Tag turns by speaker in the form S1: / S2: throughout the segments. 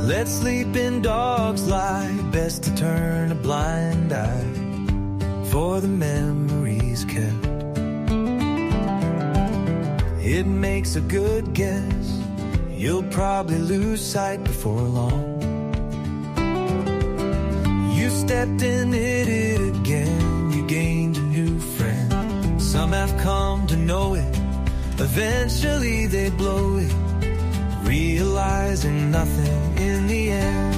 S1: Let sleeping dogs lie, best to turn a blind eye for the memories kept. It makes a good guess, you'll probably lose sight before long. You stepped in, hit it again, you gained a new friend. Some have come to know it, eventually they blow it, realizing nothing in the end.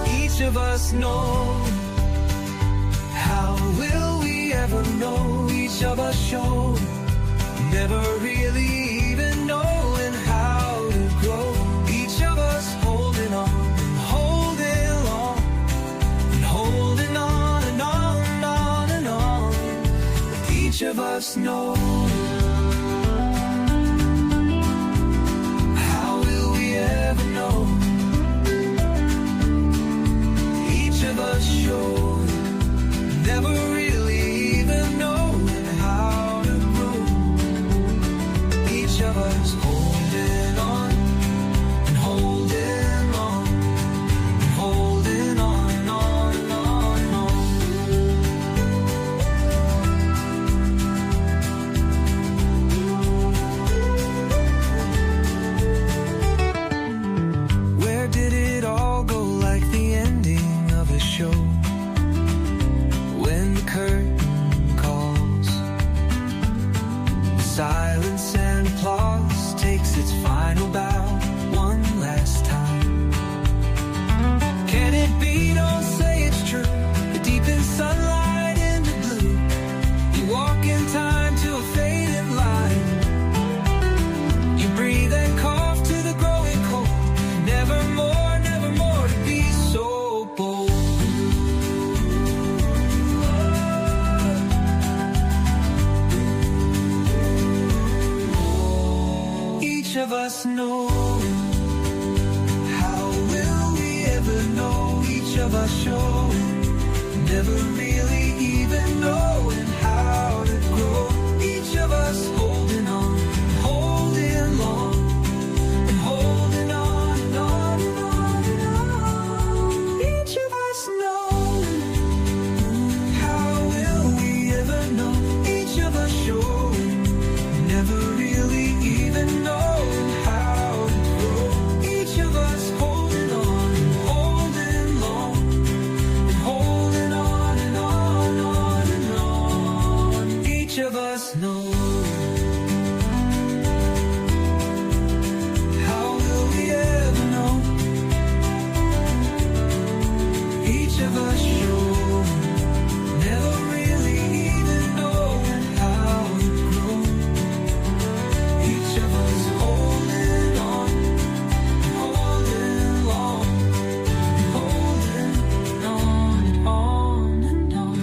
S1: Each of us know. How will we ever know? Each of us show, never really even knowing how to grow. Each of us holding on and holding on and holding on and on and on and on. Each of us know. How will we ever know? Each of us show, never really even knowing how to grow. Each of us holding on and holding on and holding on and on and on and on. Where did it all go, like the ending of a show? When the curtain calls, silence and applause takes its final bow one last time. Can it be? Don't say it's true. The deepest sunlight in the blue. You walk in time to a fading line. You breathe and cough to the growing cold. Nevermore, nevermore to be so bold. Each of us know. How will we ever know? Each of us show, never really even knowing how to grow. Each of us holding on, holding long, and holding on and on and on and on. Each of us know. How will we ever know? Each of us show, never really even knowing how to grow. Each of us holding on, holding long, and holding on and on and on and on. Each of us knows. How will we ever know? Each of us show, never really even knowing how to grow. Each of us holding on, holding long, holding on and on and on.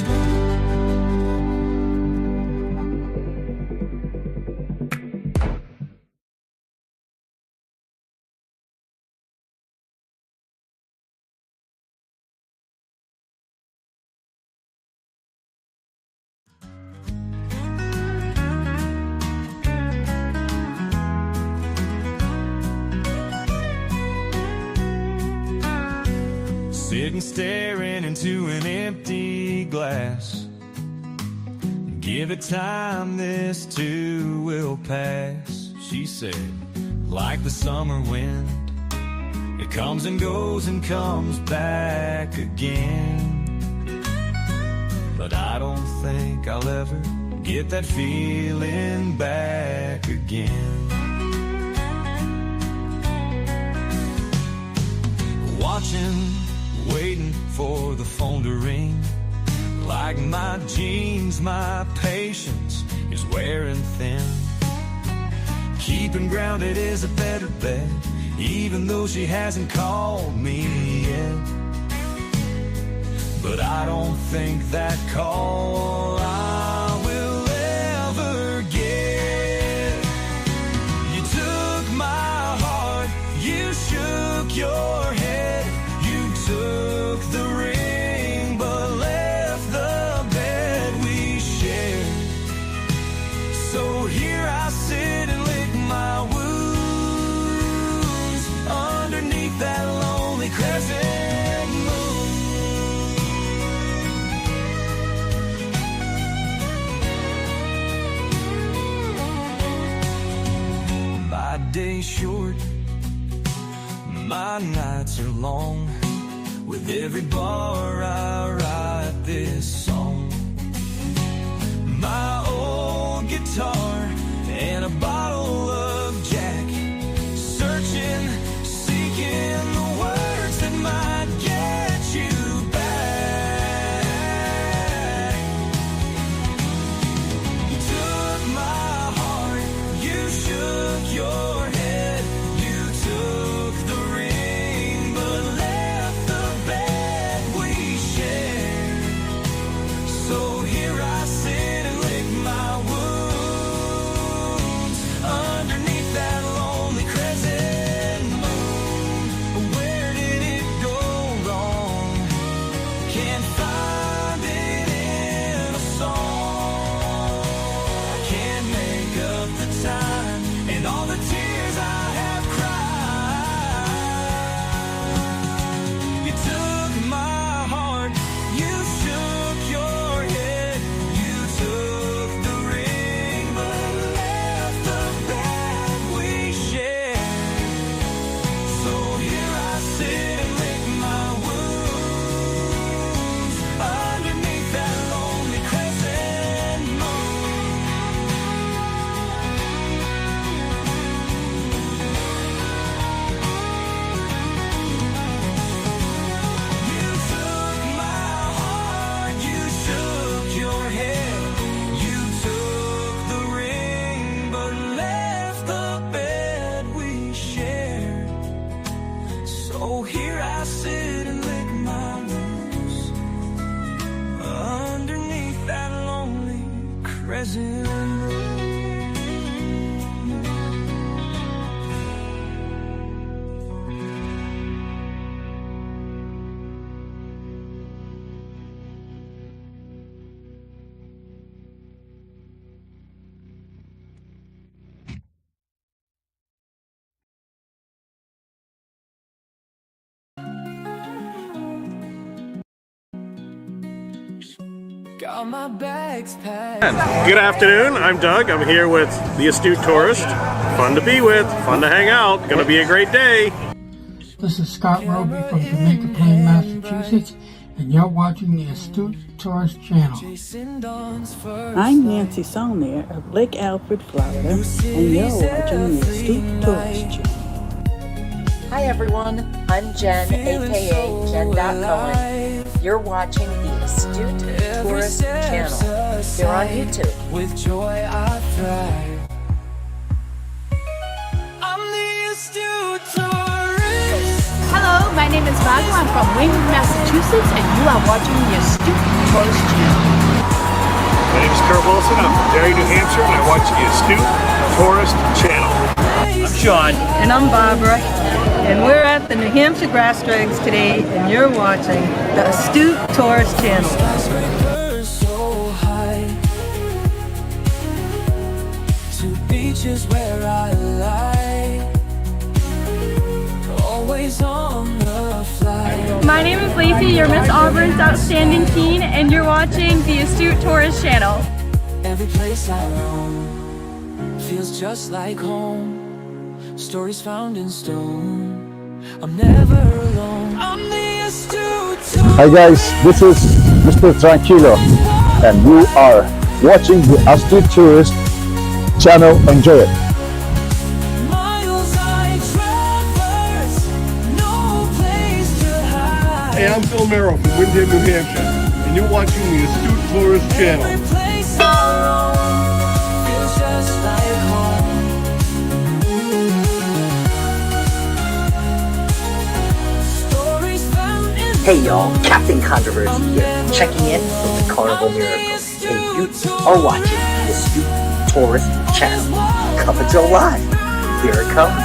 S2: Sitting staring into an empty glass. Give it time, this too will pass, she said, like the summer wind. It comes and goes and comes back again. But I don't think I'll ever get that feeling back again. Watching, waiting for the phone to ring. Like my jeans, my patience is wearing thin. Keeping grounded is a better bet, even though she hasn't called me yet. But I don't think that call I will ever get. You took my heart, you shook your head, you took the ring, but left the bed we shared day's short, my nights are long. With every bar I write this song. My old guitar and a bottle of Jack, searching, seeking the words that might get you back. You took my heart, you shook your head, you took the ring, but left the bed we shared. So here I sit and lick my wounds underneath that lonely crescent moon. Where did it go wrong? Can't find it in a song. I can't make up the time and all the tears I have cried. You took my heart, you shook your head, you took the ring, but left the bed we shared. So here I sit and lick my wounds underneath that lonely crescent moon. You took my heart, you shook your head, you took the ring, but left the bed we shared. So here I sit and lick my wounds underneath that lonely crescent moon. Got my bags packed.
S3: Good afternoon, I'm Doug. I'm here with the Astute Tourist. Fun to be with, fun to hang out, gonna be a great day.
S4: This is Scott Roby from Jamaica Plain, Massachusetts, and you're watching the Astute Tourist channel.
S5: I'm Nancy Solnier of Lake Alfred, Florida, and you're watching the Astute Tourist channel.
S6: Hi everyone, I'm Jen, aka Jen.Cohen. You're watching the Astute Tourist channel. You're on YouTube.
S2: With joy I thrive. I'm the Astute Tourist.
S7: Hello, my name is Margo. I'm from Wayne, Massachusetts, and you are watching the Astute Tourist channel.
S3: My name is Kurt Wilson. I'm from Derry, New Hampshire, and I watch the Astute Tourist channel.
S8: I'm Sean. And I'm Barbara. And we're at the New Hampshire Grass Drags today, and you're watching the Astute Tourist channel.
S2: Skyscrapers so high, to beaches where I lie, always on the fly.
S9: My name is Lacey, your Miss Auburn's Outstanding Teen, and you're watching the Astute Tourist channel.
S2: Every place I roam feels just like home. Stories found in stone. I'm never alone. I'm the Astute Tourist.
S10: Hi guys, this is Mr. Tranquilo, and you are watching the Astute Tourist channel. Enjoy it.
S2: Miles I traverse, no place to hide.
S3: Hey, I'm Phil Merrill from Windham, New Hampshire, and you're watching the Astute Tourist channel.
S2: Every place I roam feels just like home. Stories found in
S6: Hey y'all, Captain Controversy here, checking in with the Carnival Miracles. And you are watching the Astute Tourist channel. Coming to live. Here it comes.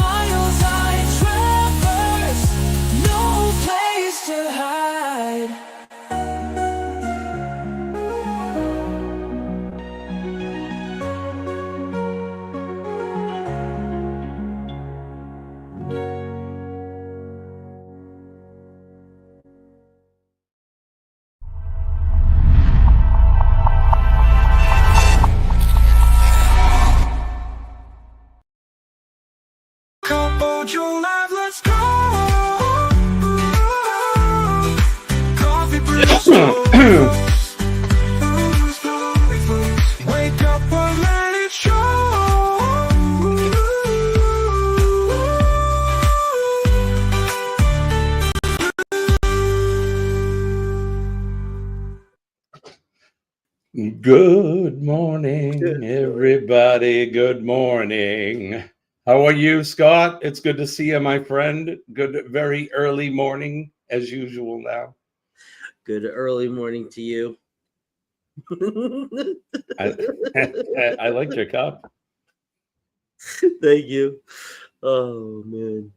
S2: miles I traverse, no place to hide.
S1: Wake up and let it show.
S3: Good morning, everybody. Good morning. How are you, Scott? It's good to see you, my friend. Good, very early morning, as usual now.
S6: Good early morning to you.
S3: I like your cup.
S6: Thank you. Oh, man.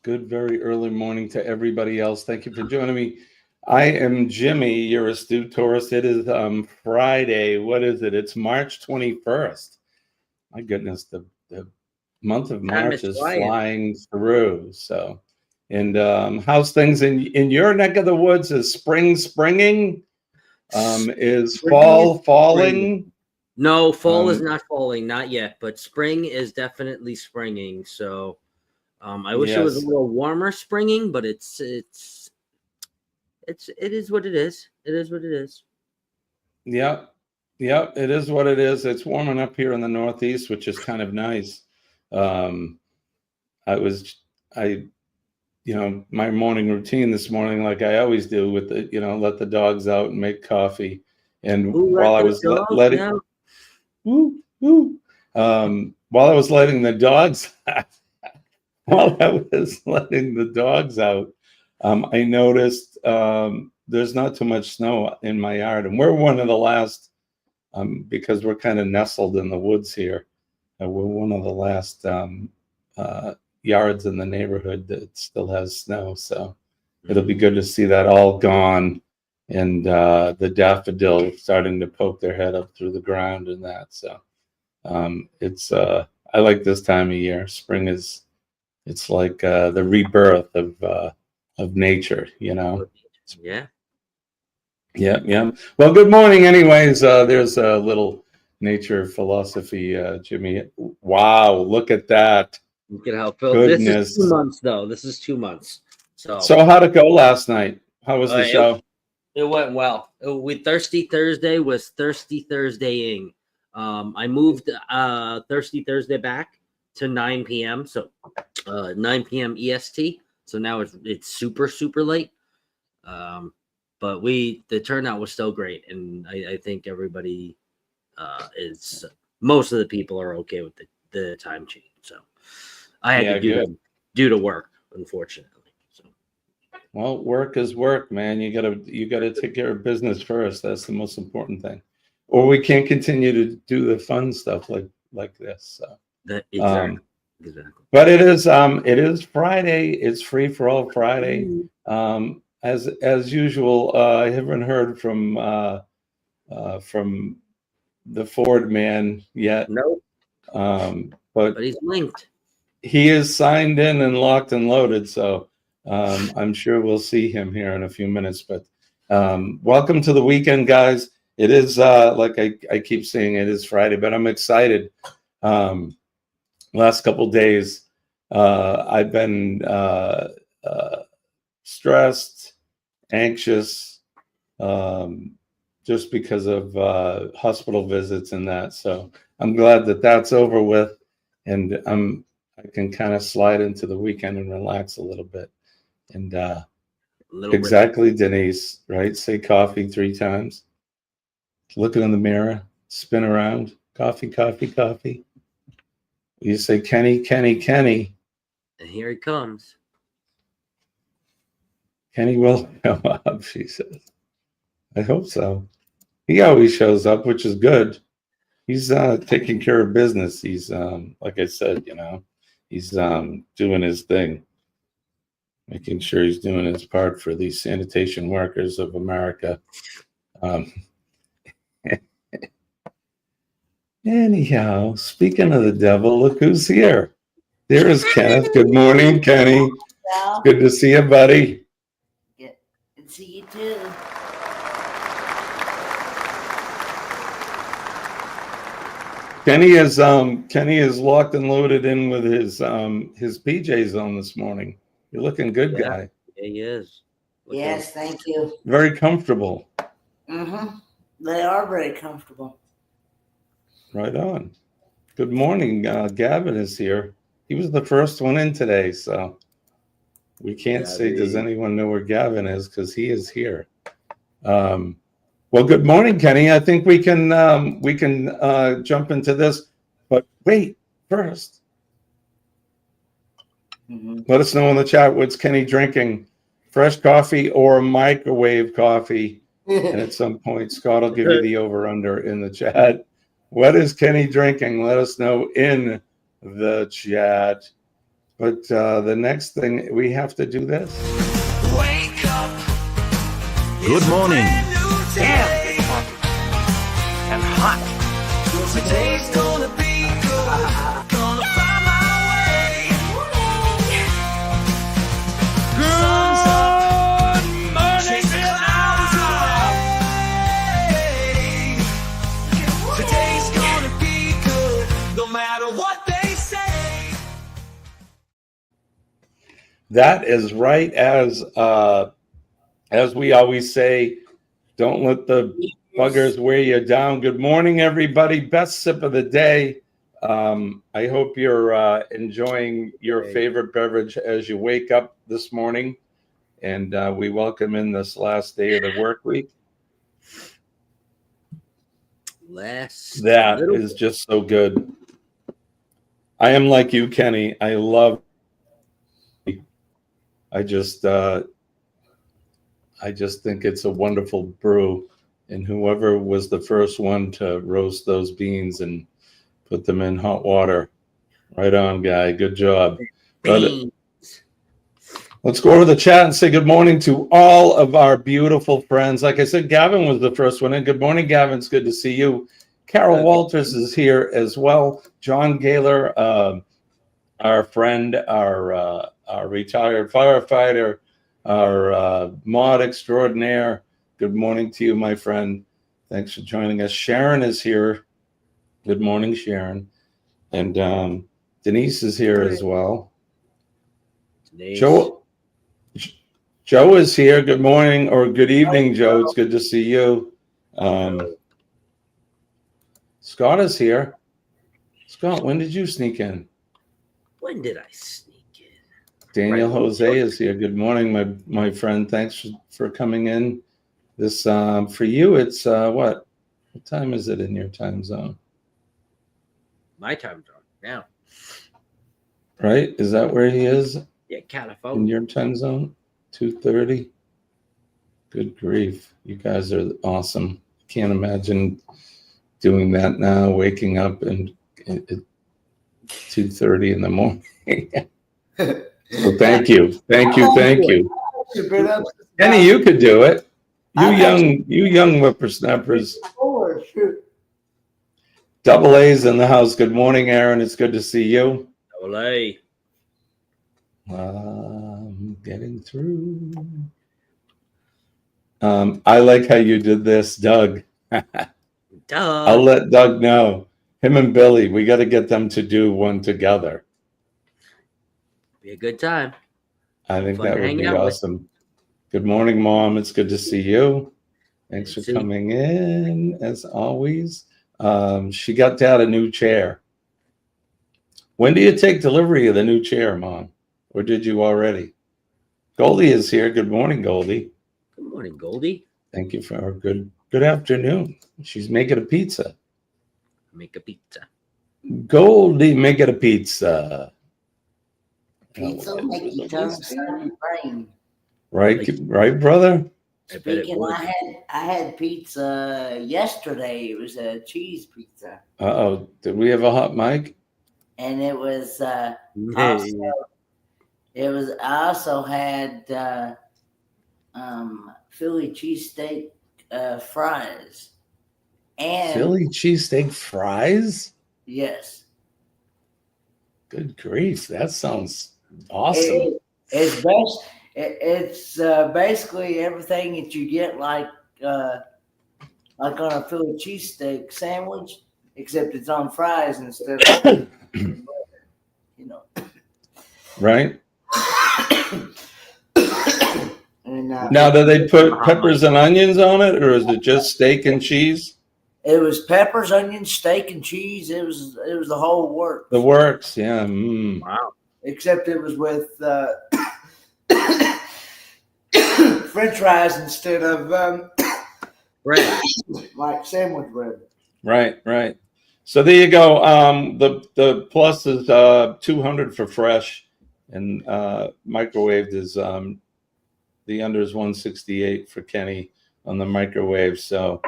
S3: Good, very early morning to everybody else. Thank you for joining me. I am Jimmy, your astute tourist. It is Friday. What is it? It's March 21st. My goodness, the month of March is flying through. So, and how's things in your neck of the woods? Is spring springing? Is fall falling?
S6: No, fall is not falling, not yet, but spring is definitely springing. So I wish it was a little warmer springing, but it is what it is. It is what it is.
S3: Yep, it is what it is. It's warming up here in the Northeast, which is kind of nice. My morning routine this morning, like I always do, with the let the dogs out and make coffee, and while I was letting the dogs while I was letting the dogs out, I noticed there's not too much snow in my yard, and we're one of the last, because we're kind of nestled in the woods here. We're one of the last yards in the neighborhood that still has snow, so it'll be good to see that all gone, and the daffodils starting to poke their head up through the ground and that. So it's I like this time of year. Spring it's like the rebirth of nature,
S6: Yeah.
S3: Yeah. Well, good morning anyways. There's a little nature philosophy, Jimmy. Wow, look at that.
S6: Look at how Phil. This is 2 months though. This is 2 months.
S3: So how'd it go last night? How was the show?
S6: It went well. Thirsty Thursday was Thirsty Thursdaying. I moved Thirsty Thursday back to 9 p.m. So 9 p.m. EST. So now it's super, super late. But the turnout was still great, and I think everybody most of the people are okay with the time change. So I had to do the work, unfortunately. So
S3: well, work is work, man. You gotta take care of business first. That's the most important thing. Or we can't continue to do the fun stuff like this. So
S6: exactly.
S3: But it is Friday. It's free for all Friday. As usual, I haven't heard from the Ford man yet.
S6: Nope.
S3: But
S6: he's linked.
S3: He is signed in and locked and loaded, so I'm sure we'll see him here in a few minutes. But welcome to the weekend, guys. It is like I keep saying, it is Friday, but I'm excited. Last couple days, I've been stressed, anxious, just because of hospital visits and that. So I'm glad that that's over with, and I can kind of slide into the weekend and relax a little bit. And exactly, Denise, right? Say coffee 3 times. Look in the mirror, spin around, coffee, coffee, coffee. You say, Kenny, Kenny, Kenny.
S6: And here he comes.
S3: Kenny will come up, she says. I hope so. He always shows up, which is good. He's taking care of business. He's, like I said, he's doing his thing, making sure he's doing his part for these sanitation workers of America. Anyhow, speaking of the devil, look who's here. There is Kenneth. Good morning, Kenny.
S11: Well,
S3: good to see you, buddy.
S11: Good to see you too.
S3: Kenny is locked and loaded in with his PJs on this morning. You're looking good, guy.
S6: Yeah, he is.
S11: Yes, thank you.
S3: Very comfortable.
S11: Mm-hmm. They are very comfortable.
S3: Right on. Good morning. Gavin is here. He was the first one in today, so we can't say, does anyone know where Gavin is? Because he is here. Well, good morning, Kenny. I think we can jump into this. But wait, first, let us know in the chat, what's Kenny drinking? Fresh coffee or microwave coffee? And at some point, Scott will give you the over-under in the chat. What is Kenny drinking? Let us know in the chat. But the next thing, we have to do this.
S1: Wake up.
S2: Good morning.
S1: And hot. Today's gonna be good. Gonna find my way. Sun's up. Chase the clouds away. Today's gonna be good. No matter what they say.
S3: That is right. As we always say, don't let the buggers wear you down. Good morning, everybody. Best sip of the day. I hope you're enjoying your favorite beverage as you wake up this morning. And we welcome in this last day of the work week. That is just so good. I am like you, Kenny. I love. I just think it's a wonderful brew. And whoever was the first one to roast those beans and put them in hot water, right on, guy. Good job. But let's go over the chat and say good morning to all of our beautiful friends. Like I said, Gavin was the first one in. Good morning, Gavin. It's good to see you. Carol Walters is here as well. John Gaylor, our friend, our retired firefighter, our mod extraordinaire. Good morning to you, my friend. Thanks for joining us. Sharon is here. Good morning, Sharon. And Denise is here as well. Joe is here. Good morning or good evening, Joe. It's good to see you. Scott is here. Scott, when did you sneak in?
S6: When did I sneak in?
S3: Daniel Jose is here. Good morning, my friend. Thanks for coming in. This for you, it's what time is it in your time zone?
S6: My time zone now.
S3: Right? Is that where he is?
S6: Yeah, California.
S3: In your time zone? 2:30. Good grief. You guys are awesome. Can't imagine doing that now, waking up and at 2:30 in the morning. So thank you. Thank you. Kenny, you could do it. You young whippersnappers. Double A's in the house. Good morning, Aaron. It's good to see you.
S6: Double A.
S3: Getting through. I like how you did this, Doug. I'll let Doug know. Him and Billy, we got to get them to do one together.
S6: Be a good time.
S3: I think that would be awesome. Good morning, Mom. It's good to see you. Thanks for coming in, as always. She got Dad a new chair. When do you take delivery of the new chair, Mom? Or did you already? Goldie is here. Good morning, Goldie.
S6: Good morning, Goldie.
S3: Thank you for our good afternoon. She's making a pizza.
S6: Make a pizza.
S3: Goldie, make it a pizza.
S11: Pizza will make you turn sun and brain.
S3: Right, brother?
S11: Speaking, I had pizza yesterday. It was a cheese pizza.
S3: Uh-oh. Did we have a hot mic?
S11: And it was I also had Philly cheesesteak fries. And
S3: Philly cheesesteak fries?
S11: Yes.
S3: Good grief. That sounds awesome.
S11: It's basically everything that you get like on a Philly cheesesteak sandwich, except it's on fries instead of
S3: Right.
S11: And
S3: Now, do they put peppers and onions on it, or is it just steak and cheese?
S11: It was peppers, onions, steak, and cheese. It was the whole works.
S3: The works, yeah. Mm.
S6: Wow.
S11: Except it was with French fries instead of
S6: bread,
S11: like sandwich bread.
S3: Right. So there you go. The plus is 200 for fresh, and microwaved is the under is 168 for Kenny on the microwave. So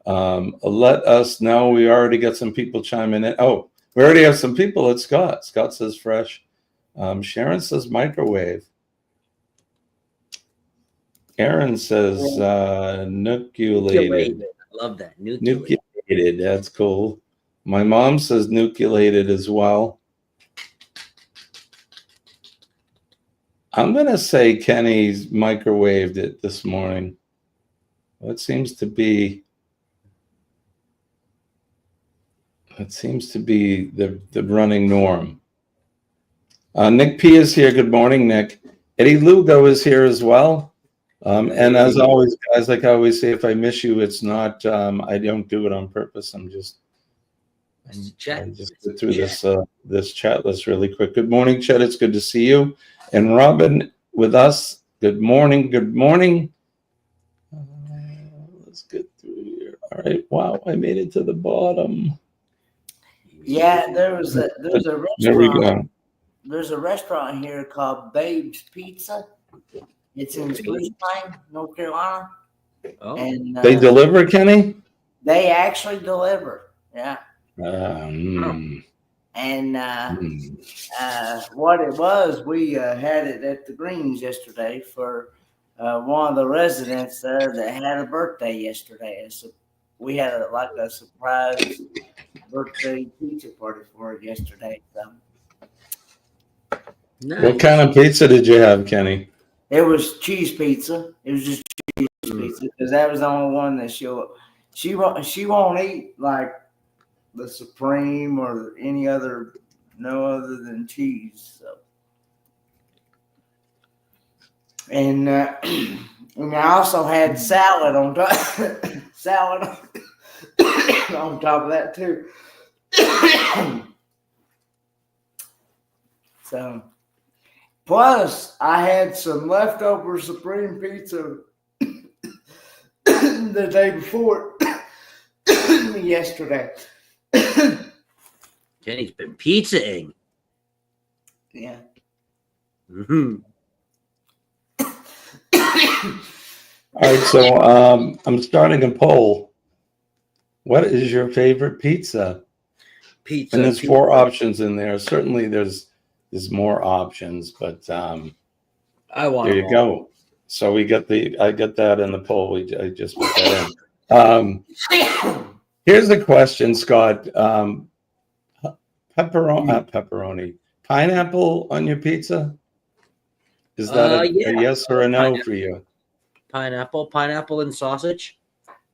S3: let us know. We already got some people chiming in. Oh, we already have some people at Scott. Scott says fresh. Sharon says microwave. Aaron says nucleated.
S6: I love that.
S3: Nucleated. That's cool. My mom says nucleated as well. I'm going to say Kenny's microwaved it this morning. It seems to be the running norm. Nick P is here. Good morning, Nick. Eddie Lugo is here as well. And as always, guys, like I always say, if I miss you, it's not, I don't do it on purpose. I just get through this chat list really quick. Good morning, Chet. It's good to see you. And Robin with us. Good morning. Good morning. Let's get through here. All right. Wow. I made it to the bottom.
S11: Yeah, there's a restaurant.
S3: There we go.
S11: There's a restaurant here called Babe's Pizza. It's in Spruce Pine, North Carolina.
S6: Oh.
S11: And
S3: they deliver, Kenny?
S11: They actually deliver. Yeah.
S3: Mm.
S11: And what it was, we had it at the Greens yesterday for one of the residents there that had a birthday yesterday. So we had a surprise birthday pizza party for it yesterday. So.
S6: Nice.
S3: What kind of pizza did you have, Kenny?
S11: It was cheese pizza. It was just cheese pizza because that was the only one that she won't eat like the Supreme or any other, no other than cheese. So. And I also had salad on top. On top of that too. So. Plus, I had some leftover Supreme pizza the day before yesterday.
S6: Kenny's been pizzaing.
S11: Yeah.
S6: Mm-hmm.
S3: All right, so I'm starting a poll. What is your favorite pizza?
S6: Pizza.
S3: And there's 4 options in there. Certainly, there's more options, but there you go. So I get that in the poll. I just put that in. Here's the question, Scott. Pepperoni, pineapple on your pizza? Is that a yes or a no for you?
S6: Pineapple and sausage.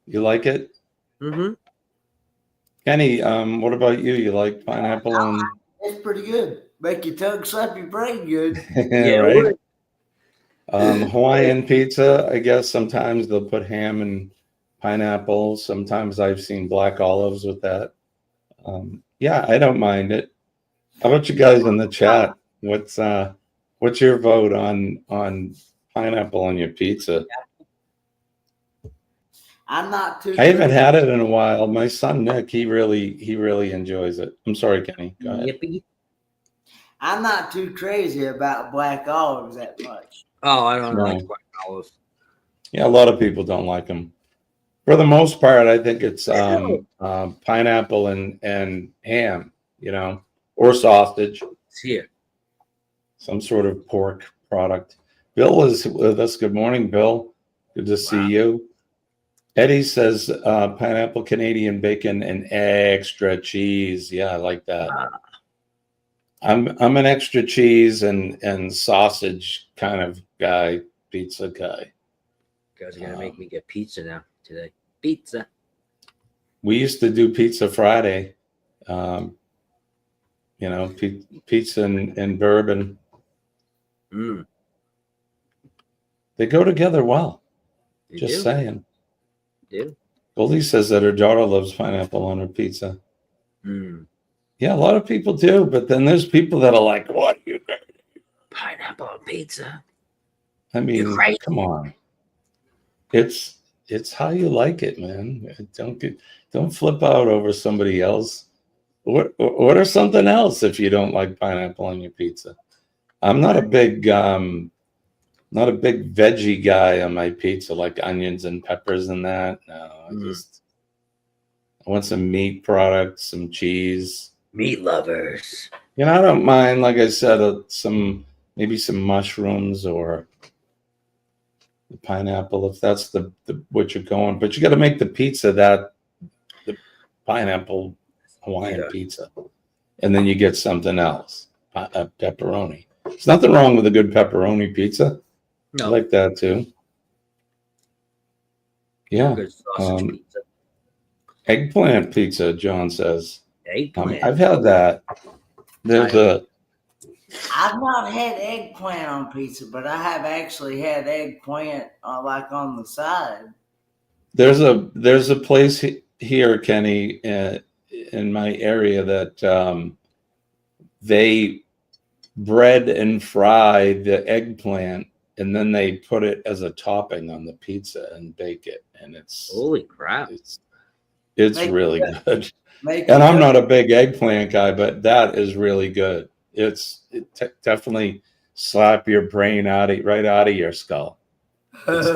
S3: You like it?
S6: Mm-hmm.
S3: Kenny, what about you? You like pineapple and?
S11: It's pretty good. Make your tongue slap your brain good.
S3: Yeah, right. Hawaiian pizza, I guess sometimes they'll put ham and pineapple. Sometimes I've seen black olives with that. Yeah, I don't mind it. How about you guys in the chat? What's your vote on pineapple on your pizza?
S11: I'm not too.
S3: I haven't had it in a while. My son Nick, he really enjoys it. I'm sorry, Kenny. Go ahead.
S6: Yippee.
S11: I'm not too crazy about black olives that much.
S6: Oh, I don't like black olives.
S3: Yeah, a lot of people don't like them. For the most part, I think it's pineapple and ham, or sausage.
S6: It's here.
S3: Some sort of pork product. Bill is with us. Good morning, Bill. Good to see you. Eddie says pineapple, Canadian bacon, and extra cheese. Yeah, I like that. I'm an extra cheese and sausage kind of guy, pizza guy.
S6: You guys are gonna make me get pizza now today. Pizza.
S3: We used to do Pizza Friday. Pizza and bourbon. They go together well.
S6: They
S3: Just
S6: do.
S3: saying.
S6: They do.
S3: Goldie says that her daughter loves pineapple on her pizza.
S6: Mm.
S3: Yeah, a lot of people do, but then there's people that are like, "What? You
S6: Pineapple on pizza?"
S3: I mean, come on. It's how you like it, man. Don't flip out over somebody else. Order something else if you don't like pineapple on your pizza. I'm not a big veggie guy on my pizza, like onions and peppers and that. No, I want some meat products, some cheese.
S6: Meat lovers.
S3: You know, I don't mind, like I said, maybe some mushrooms or the pineapple if that's the what you're going. But you got to make the pizza the pineapple Hawaiian pizza, and then you get something else, pepperoni. There's nothing wrong with a good pepperoni pizza.
S6: No.
S3: I like that too. Yeah.
S6: Good sausage pizza.
S3: Eggplant pizza, John says.
S6: Eggplant.
S3: I've had that.
S11: I've not had eggplant on pizza, but I have actually had eggplant like on the side.
S3: There's a place here, Kenny, in my area that they bread and fry the eggplant, and then they put it as a topping on the pizza and bake it, and it's
S6: holy crap!
S3: It's really good. And I'm not a big eggplant guy, but that is really good. It definitely slap your brain right out of your skull.
S6: That's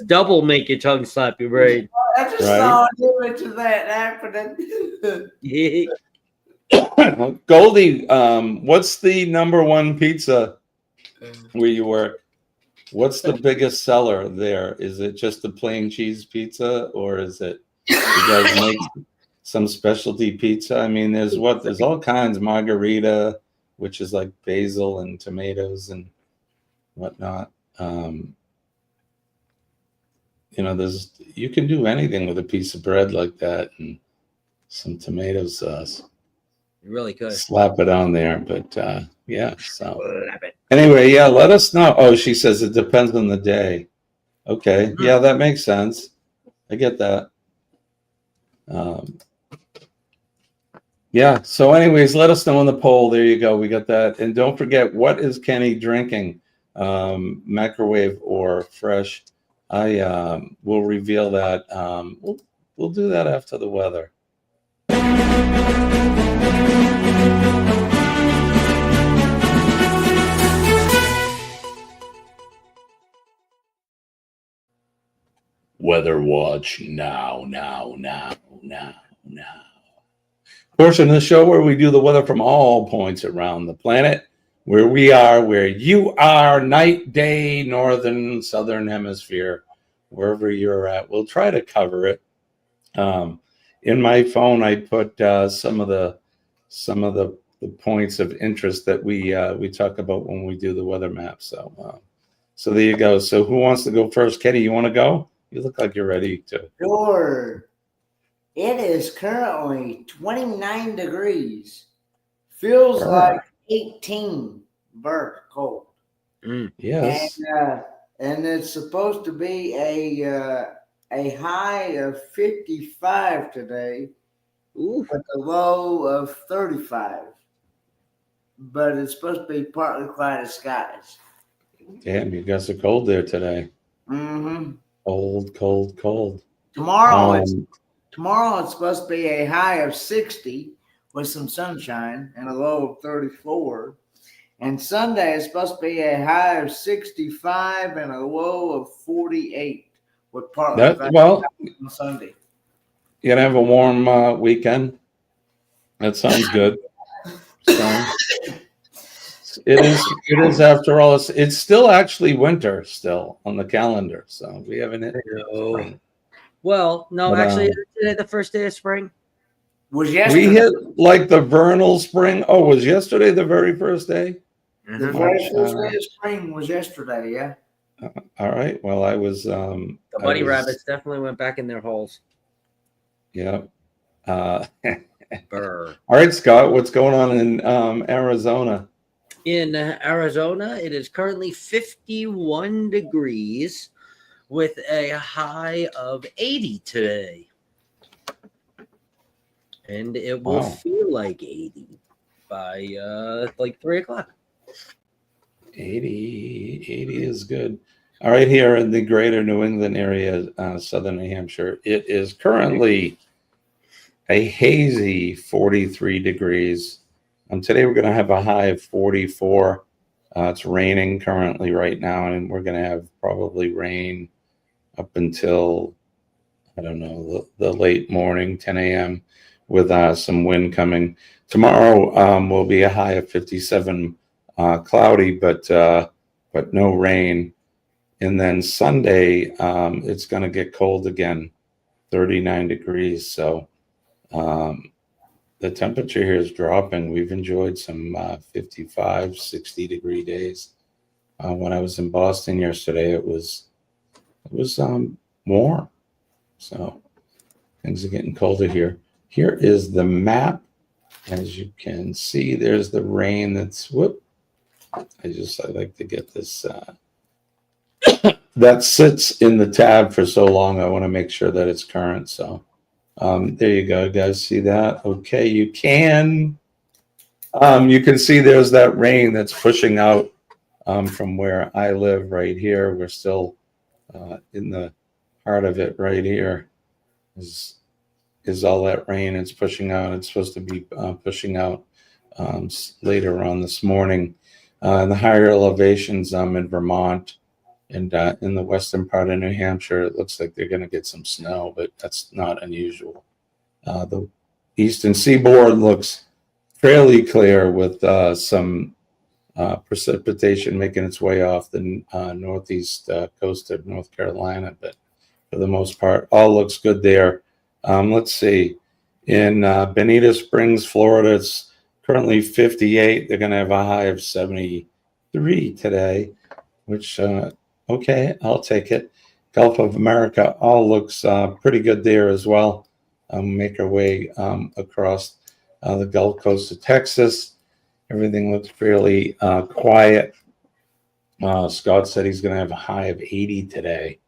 S6: double make your tongue slap your brain.
S11: I just saw an image of that happening.
S3: Goldie, what's the number one pizza where you work? What's the biggest seller there? Is it just the plain cheese pizza, or is it you guys make some specialty pizza? I mean, there's all kinds. Margarita, which is like basil and tomatoes and whatnot. You know, you can do anything with a piece of bread like that and some tomato sauce.
S6: You really could
S3: slap it on there, but yeah. So anyway, yeah, let us know. Oh, she says it depends on the day. Okay, yeah, that makes sense. I get that. Yeah. So, anyways, let us know on the poll. There you go. We got that, and don't forget, what is Kenny drinking? Microwave or fresh? I will reveal that. We'll do that after the weather. Weather watch now. Portion of the show where we do the weather from all points around the planet, where we are, where you are, night, day, northern, southern hemisphere, wherever you're at. We'll try to cover it. In my phone, I put some of the points of interest that we talk about when we do the weather map. So there you go. So who wants to go first? Kenny, you want to go? You look like you're ready to.
S11: Sure. It is currently 29 degrees. Feels like 18. Very cold.
S3: Yes.
S11: And it's supposed to be a high of 55 today.
S6: Ooh.
S11: With a low of 35. But it's supposed to be partly cloudy skies.
S3: Damn, you guys are cold there today.
S11: Mm-hmm.
S3: Cold.
S11: Tomorrow it's supposed to be a high of 60 with some sunshine and a low of 34. And Sunday is supposed to be a high of 65 and a low of 48 with partly on Sunday.
S3: You're gonna have a warm weekend. That sounds good. So, it is after all. It's still actually winter still on the calendar, so we haven't hit spring.
S6: Well, no, but, actually, today the first day of spring.
S11: Was yesterday.
S3: We hit like the vernal spring. Oh, was yesterday the very first day?
S11: The very first day of spring was yesterday, yeah.
S3: All right. Well, I was.
S6: The bunny rabbits definitely went back in their holes.
S3: Yeah.
S6: Burr.
S3: All right, Scott, what's going on in Arizona?
S6: In Arizona, it is currently 51 degrees with a high of 80 today. And it will feel like 80 by like 3 o'clock.
S3: 80 is good. All right, here in the greater New England area, southern New Hampshire, it is currently a hazy 43 degrees. Today we're going to have a high of 44. It's raining currently right now, and we're going to have probably rain up until, I don't know, the late morning, 10 a.m. with some wind coming. Tomorrow will be a high of 57, cloudy, but no rain. And then Sunday, it's going to get cold again, 39 degrees. So the temperature here is dropping. We've enjoyed some 55, 60 degree days. When I was in Boston yesterday, it was warm. So things are getting colder here. Here is the map. As you can see, there's the rain that's, whoop. I like to get this, that sits in the tab for so long. I want to make sure that it's current. So there you go, guys. See that? Okay, you can see there's that rain that's pushing out from where I live right here. We're still in the heart of it right here. Is all that rain. It's pushing out. It's supposed to be pushing out later on this morning. In the higher elevations in Vermont and in the western part of New Hampshire, it looks like they're going to get some snow, but that's not unusual. The eastern seaboard looks fairly clear with some precipitation making its way off the northeast coast of North Carolina, but for the most part, all looks good there. Let's see. In Bonita Springs, Florida, it's currently 58. They're going to have a high of 73 today, which, okay, I'll take it. Gulf of America all looks pretty good there as well. Make our way across the Gulf Coast of Texas. Everything looks fairly quiet. Scott said he's going to have a high of 80 today.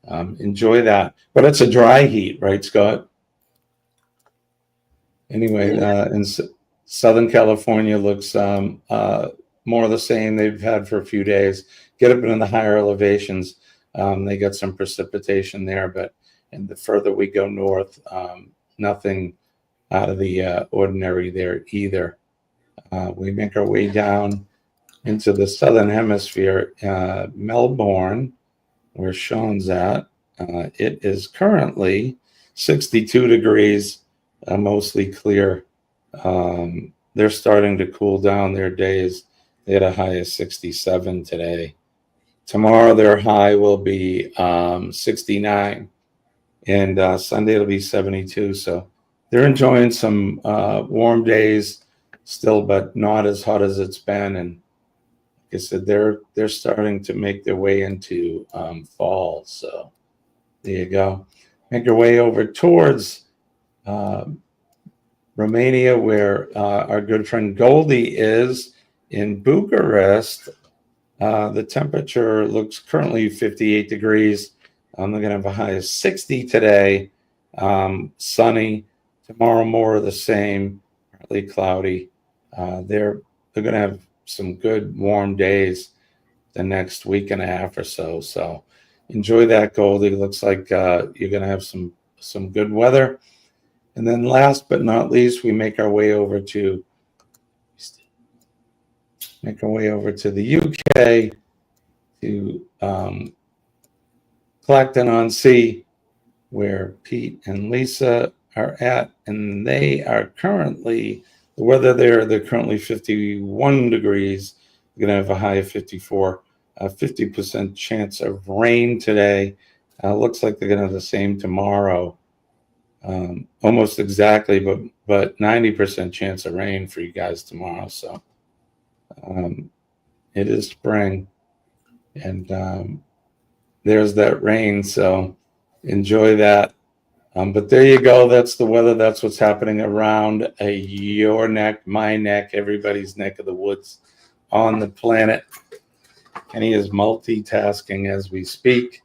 S3: Enjoy that. But it's a dry heat, right, Scott? Anyway, in Southern California looks more of the same they've had for a few days. Get up in the higher elevations. They got some precipitation there, but and the further we go north, nothing out of the ordinary there either. We make our way down into the southern hemisphere, Melbourne, where Sean's at. It is currently 62 degrees, mostly clear. They're starting to cool down their days. They had a high of 67 today. Tomorrow their high will be 69, and Sunday it'll be 72. So they're enjoying some warm days still, but not as hot as it's been. And like I said, they're starting to make their way into fall. So there you go. Make your way over towards Romania, where our good friend Goldie is in Bucharest. The temperature looks currently 58 degrees. They're going to have a high of 60 today. Sunny. Tomorrow more of the same, partly cloudy. They're going to have some good warm days the next week and a half or so. So enjoy that, Goldie. Looks like you're going to have some good weather. And then last but not least, we make our way over to the UK, to Clacton-on-Sea, where Pete and Lisa are at, and they are currently, the weather there, they're currently 51 degrees. They're going to have a high of 54, 50% chance of rain today. Looks like they're going to have the same tomorrow. Almost exactly, but 90% chance of rain for you guys tomorrow. So it is spring, and there's that rain. So enjoy that. But there you go. That's the weather. That's what's happening around your neck, my neck, everybody's neck of the woods on the planet. And he is multitasking as we speak.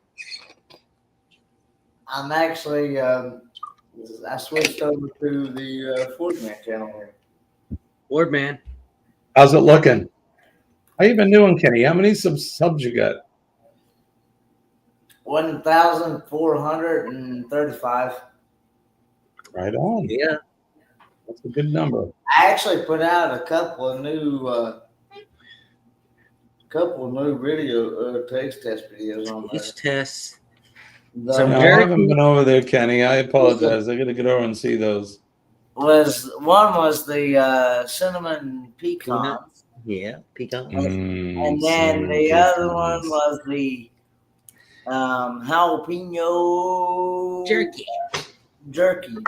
S11: I'm actually, I switched over to the Fordman channel here.
S6: Fordman.
S3: How's it looking? How you been doing, Kenny? How many subs you got?
S11: 1,435.
S3: Right on.
S6: Yeah.
S3: That's a good number.
S11: I actually put out a couple of new video taste test videos on there.
S6: Taste tests.
S3: No, I haven't been over there, Kenny. I apologize. I got to get over and see those.
S11: One was the cinnamon pecan.
S6: Peanuts. Yeah, pecan.
S11: And then the other one was the jalapeno jerky,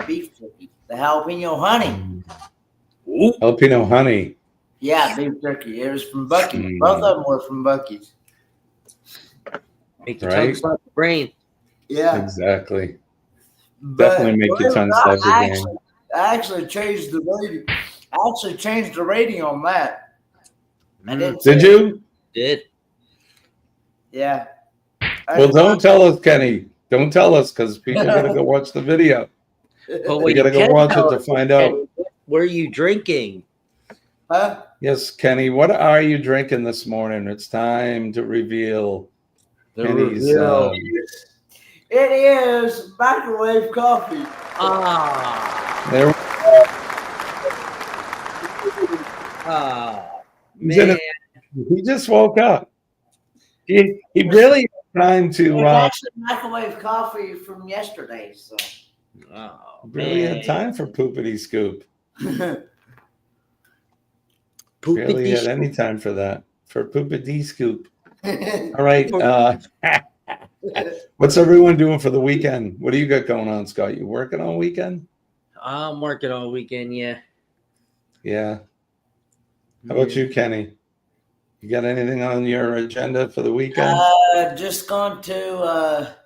S11: beef jerky. The jalapeno honey.
S3: Jalapeno honey.
S11: Yeah, beef jerky. It was from Buc-ee's. Both of them were from Buc-ee's.
S6: Make your tongue slap the brain.
S11: Yeah.
S3: Exactly. Definitely make your tongue slap the brain.
S11: I actually changed the rating. On that.
S3: Did you?
S6: Did.
S11: Yeah.
S3: Well, don't tell us, Kenny. Don't tell us, because people got to go watch the video.
S6: But
S3: we got to go watch it to find out.
S6: What are you drinking?
S11: Huh?
S3: Yes, Kenny. What are you drinking this morning? It's time to reveal. Kenny's.
S11: It is microwave coffee.
S3: There.
S6: Man.
S3: He just woke up. He really had time to.
S11: It's actually microwave coffee from yesterday. So.
S3: Really had time for poopity scoop. Really had any time for that. For poopity scoop. All right. What's everyone doing for the weekend? What do you got going on, Scott? You working all weekend?
S6: I'm working all weekend, yeah.
S3: Yeah. How about you, Kenny? You got anything on your agenda for the weekend?
S11: Just going to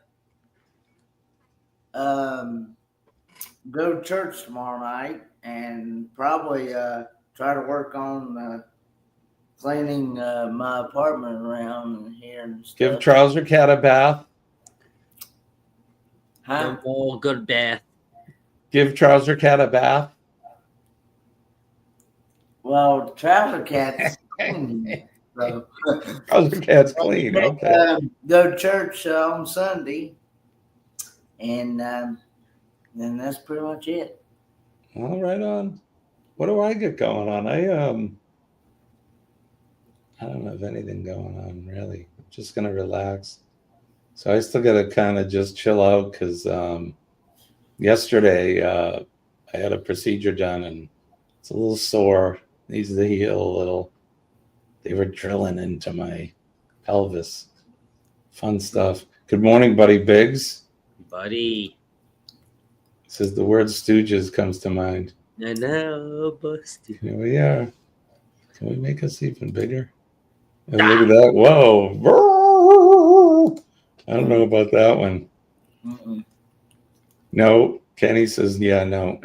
S11: go to church tomorrow night and probably try to work on cleaning my apartment around here and stuff.
S3: Give Trouser Cat a bath.
S11: Huh?
S6: Oh, good bath.
S3: Give Trouser Cat a bath.
S11: Well, Trouser Cat's clean. So.
S3: Trouser Cat's clean. Okay.
S11: Go to church on Sunday, and then that's pretty much it.
S3: All right on. What do I get going on? I don't have anything going on really. I'm just gonna relax. So I still gotta kind of just chill out because yesterday I had a procedure done and it's a little sore. Needs to heal a little. They were drilling into my pelvis. Fun stuff. Good morning, Buddy Biggs.
S6: Buddy.
S3: Says the word Stooges comes to mind.
S6: I know, busted.
S3: Here we are. Can we make us even bigger? And look at that. Whoa. I don't know about that one. No. Kenny says, yeah, no.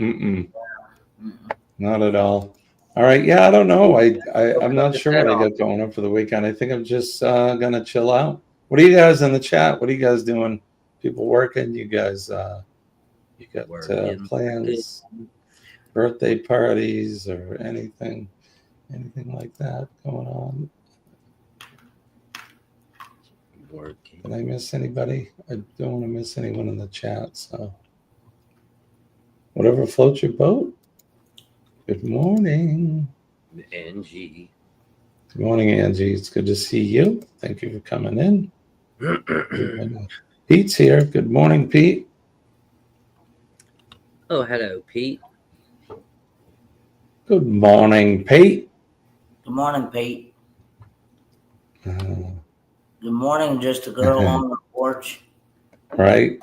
S3: Not at all. All right. Yeah, I don't know. I'm not sure what I got going on for the weekend. I think I'm just going to chill out. What are you guys in the chat? What are you guys doing? People working? You guys, you got plans, birthday parties or anything like that going on?
S6: Working.
S3: Did I miss anybody? I don't want to miss anyone in the chat. So whatever floats your boat. Good morning,
S6: Angie.
S3: Good morning, Angie. It's good to see you. Thank you for coming in. Pete's here. Good morning, Pete.
S6: Oh, hello, Pete.
S3: Good morning, Pete.
S11: Good morning, Pete. Good morning, just a girl on the porch.
S3: Right.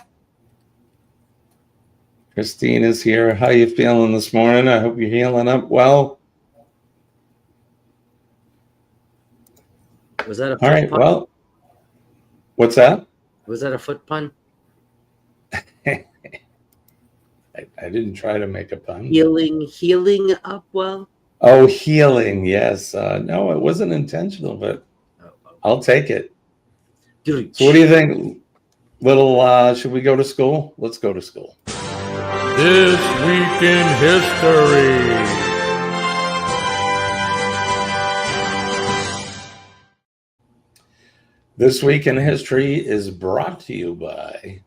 S3: Christine is here. How you feeling this morning? I hope you're healing up well.
S6: Was that a foot
S3: All right,
S6: pun?
S3: well, what's that?
S6: Was that a foot pun?
S3: I didn't try to make a pun.
S6: Healing up well.
S3: Oh, healing. Yes. No, it wasn't intentional, but I'll take it.
S6: Dude,
S3: so what do you think? Little, should we go to school? Let's go to school.
S2: This Week in History.
S3: This Week in History is brought to you by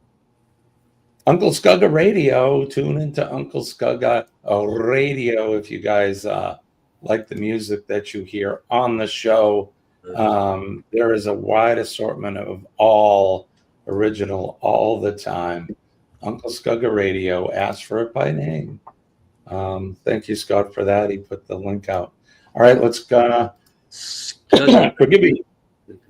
S3: Uncle Scugga Radio. Tune into Uncle Scugga Radio if you guys like the music that you hear on the show. There is a wide assortment of all original all the time. Uncle Scugga Radio. Ask for it by name. Thank you, Scott, for that. He put the link out. All right, let's go. Forgive me.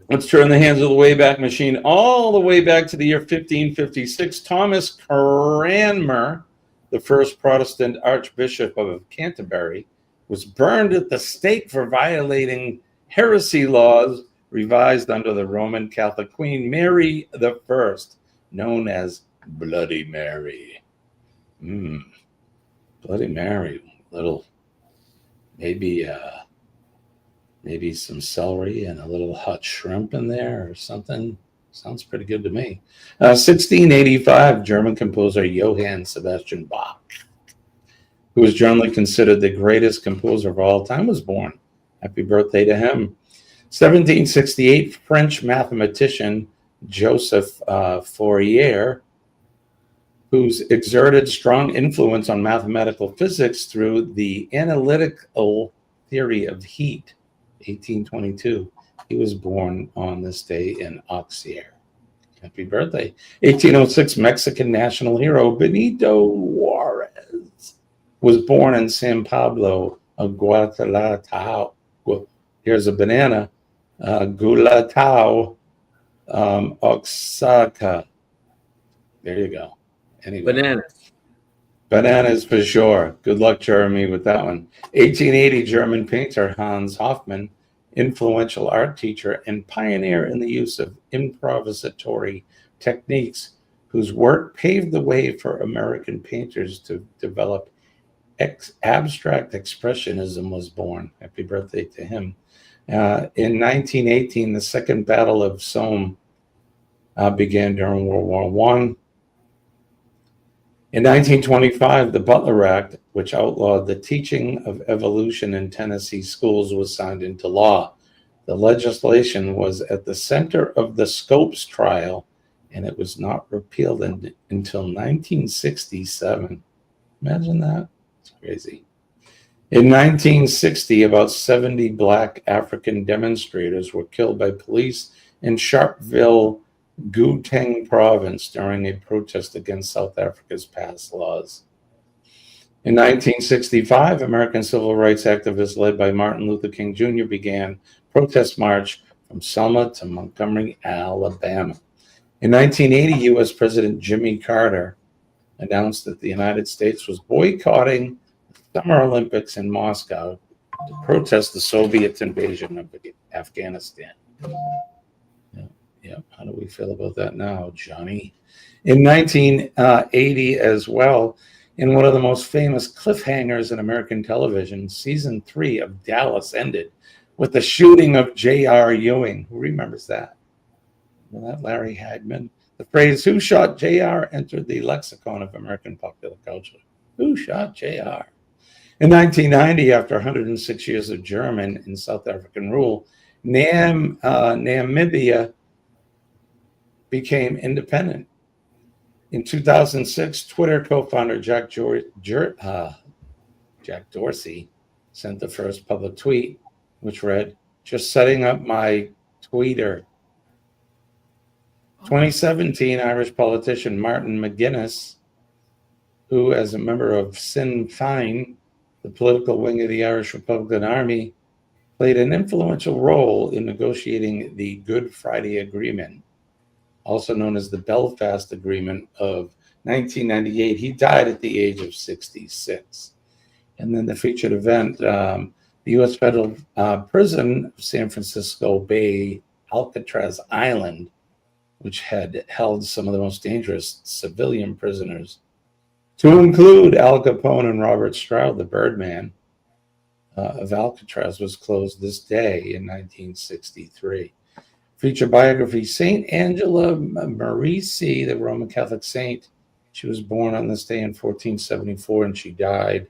S3: Let's turn the hands of the Wayback Machine all the way back to the year 1556. Thomas Cranmer, the first Protestant Archbishop of Canterbury, was burned at the stake for violating heresy laws revised under the Roman Catholic Queen Mary I, known as Bloody Mary. Bloody Mary. Little, maybe some celery and a little hot shrimp in there or something. Sounds pretty good to me. 1685, German composer Johann Sebastian Bach, who is generally considered the greatest composer of all time, was born. Happy birthday to him. 1768, French mathematician Joseph Fourier, who's exerted strong influence on mathematical physics through the analytical theory of heat, 1822. He was born on this day in Auxerre. Happy birthday. 1806, Mexican national hero Benito Juarez was born in San Pablo, Guadalajara. Here's a banana. Gulatao, Oaxaca. There you go. Anyway. Bananas for sure. Good luck, Jeremy, with that one. 1880, German painter Hans Hofmann, influential art teacher and pioneer in the use of improvisatory techniques, whose work paved the way for American painters to develop abstract expressionism, was born. Happy birthday to him. In 1918, the Second Battle of Somme began during World War I. In 1925, the Butler Act, which outlawed the teaching of evolution in Tennessee schools, was signed into law. The legislation was at the center of the Scopes trial, and it was not repealed until 1967. Imagine that. It's crazy. In 1960, about 70 black African demonstrators were killed by police in Sharpeville, Gauteng province during a protest against South Africa's past laws. In 1965, American civil rights activists led by Martin Luther King Jr. began protest march from Selma to Montgomery, Alabama. In 1980, U.S. President Jimmy Carter announced that the United States was boycotting the Summer Olympics in Moscow to protest the Soviet invasion of Afghanistan. Yeah, how do we feel about that now, Johnny? In 1980 as well, in one of the most famous cliffhangers in American television, season 3 of Dallas ended with the shooting of J.R. Ewing. Who remembers that? Remember that, Larry Hagman? The phrase, "Who shot J.R.?" entered the lexicon of American popular culture. Who shot J.R.? In 1990, after 106 years of German and South African rule, Namibia became independent. In 2006, Twitter co-founder Jack Dorsey sent the first public tweet, which read, "Just setting up my tweeter." 2017, Irish politician Martin McGuinness, who, as a member of Sinn Féin, the political wing of the Irish Republican Army, played an influential role in negotiating the Good Friday Agreement, also known as the Belfast Agreement of 1998. He died at the age of 66. And then the featured event, the U.S. federal prison of San Francisco Bay, Alcatraz Island, which had held some of the most dangerous civilian prisoners to include Al Capone and Robert Stroud, the Birdman of Alcatraz, was closed this day in 1963. Feature biography, Saint Angela Merici, the Roman Catholic saint. She was born on this day in 1474, and she died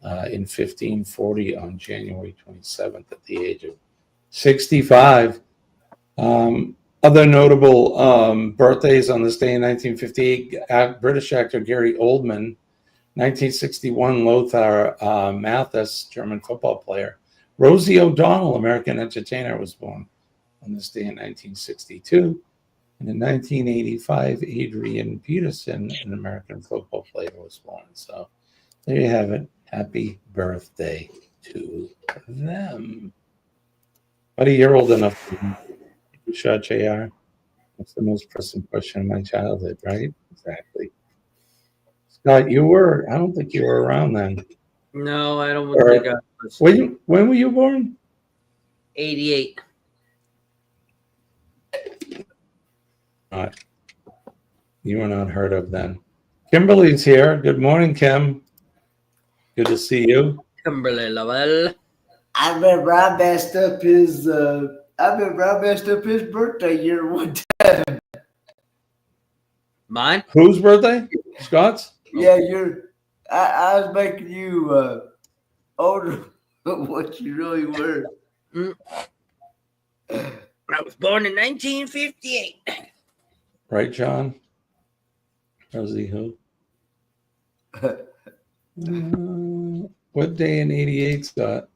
S3: in 1540 on January 27th at the age of 65. Other notable birthdays on this day in 1958, British actor Gary Oldman. 1961, Lothar Matthias, German football player. Rosie O'Donnell, American entertainer, was born on this day in 1962. And in 1985, Adrian Peterson, an American football player, was born. So there you have it. Happy birthday to them. Buddy, you're old enough to shot JR. That's the most pressing question of my childhood, right? Exactly. Scott, I don't think you were around then.
S6: No, I don't think I was.
S3: When were you born?
S6: 88.
S3: You were not heard of then. Kimberly's here. Good morning, Kim. Good to see you.
S6: Kimberly Lovell.
S11: I remember I messed up his birthday year one time.
S6: Mine?
S3: Whose birthday? Scott's?
S11: Yeah, I was making you older than what you really were.
S6: I was born in 1958.
S3: Right, John? Rosie who? What day in 88, Scott?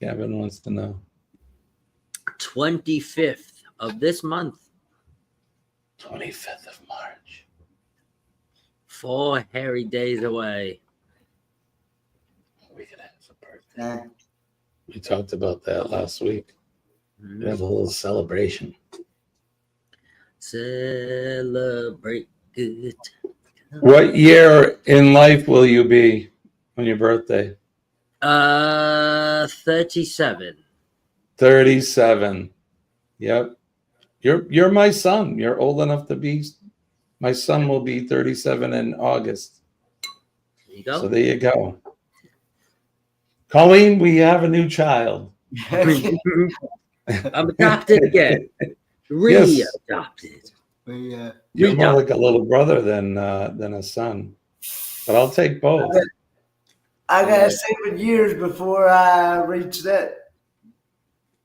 S3: Gavin wants to know.
S6: 25th of this month.
S3: 25th of March.
S6: 4 hairy days away.
S3: We could have a birthday. We talked about that last week. We have a little celebration.
S6: Celebrate good.
S3: What year in life will you be on your birthday?
S6: 37.
S3: 37. Yep. You're my son. You're old enough to be. My son will be 37 in August.
S6: There you go.
S3: So there you go. Colleen, we have a new child.
S6: I'm adopted again. Re-adopted.
S3: Yes. You're more like a little brother than a son. But I'll take both.
S11: I got 7 years before I reach that.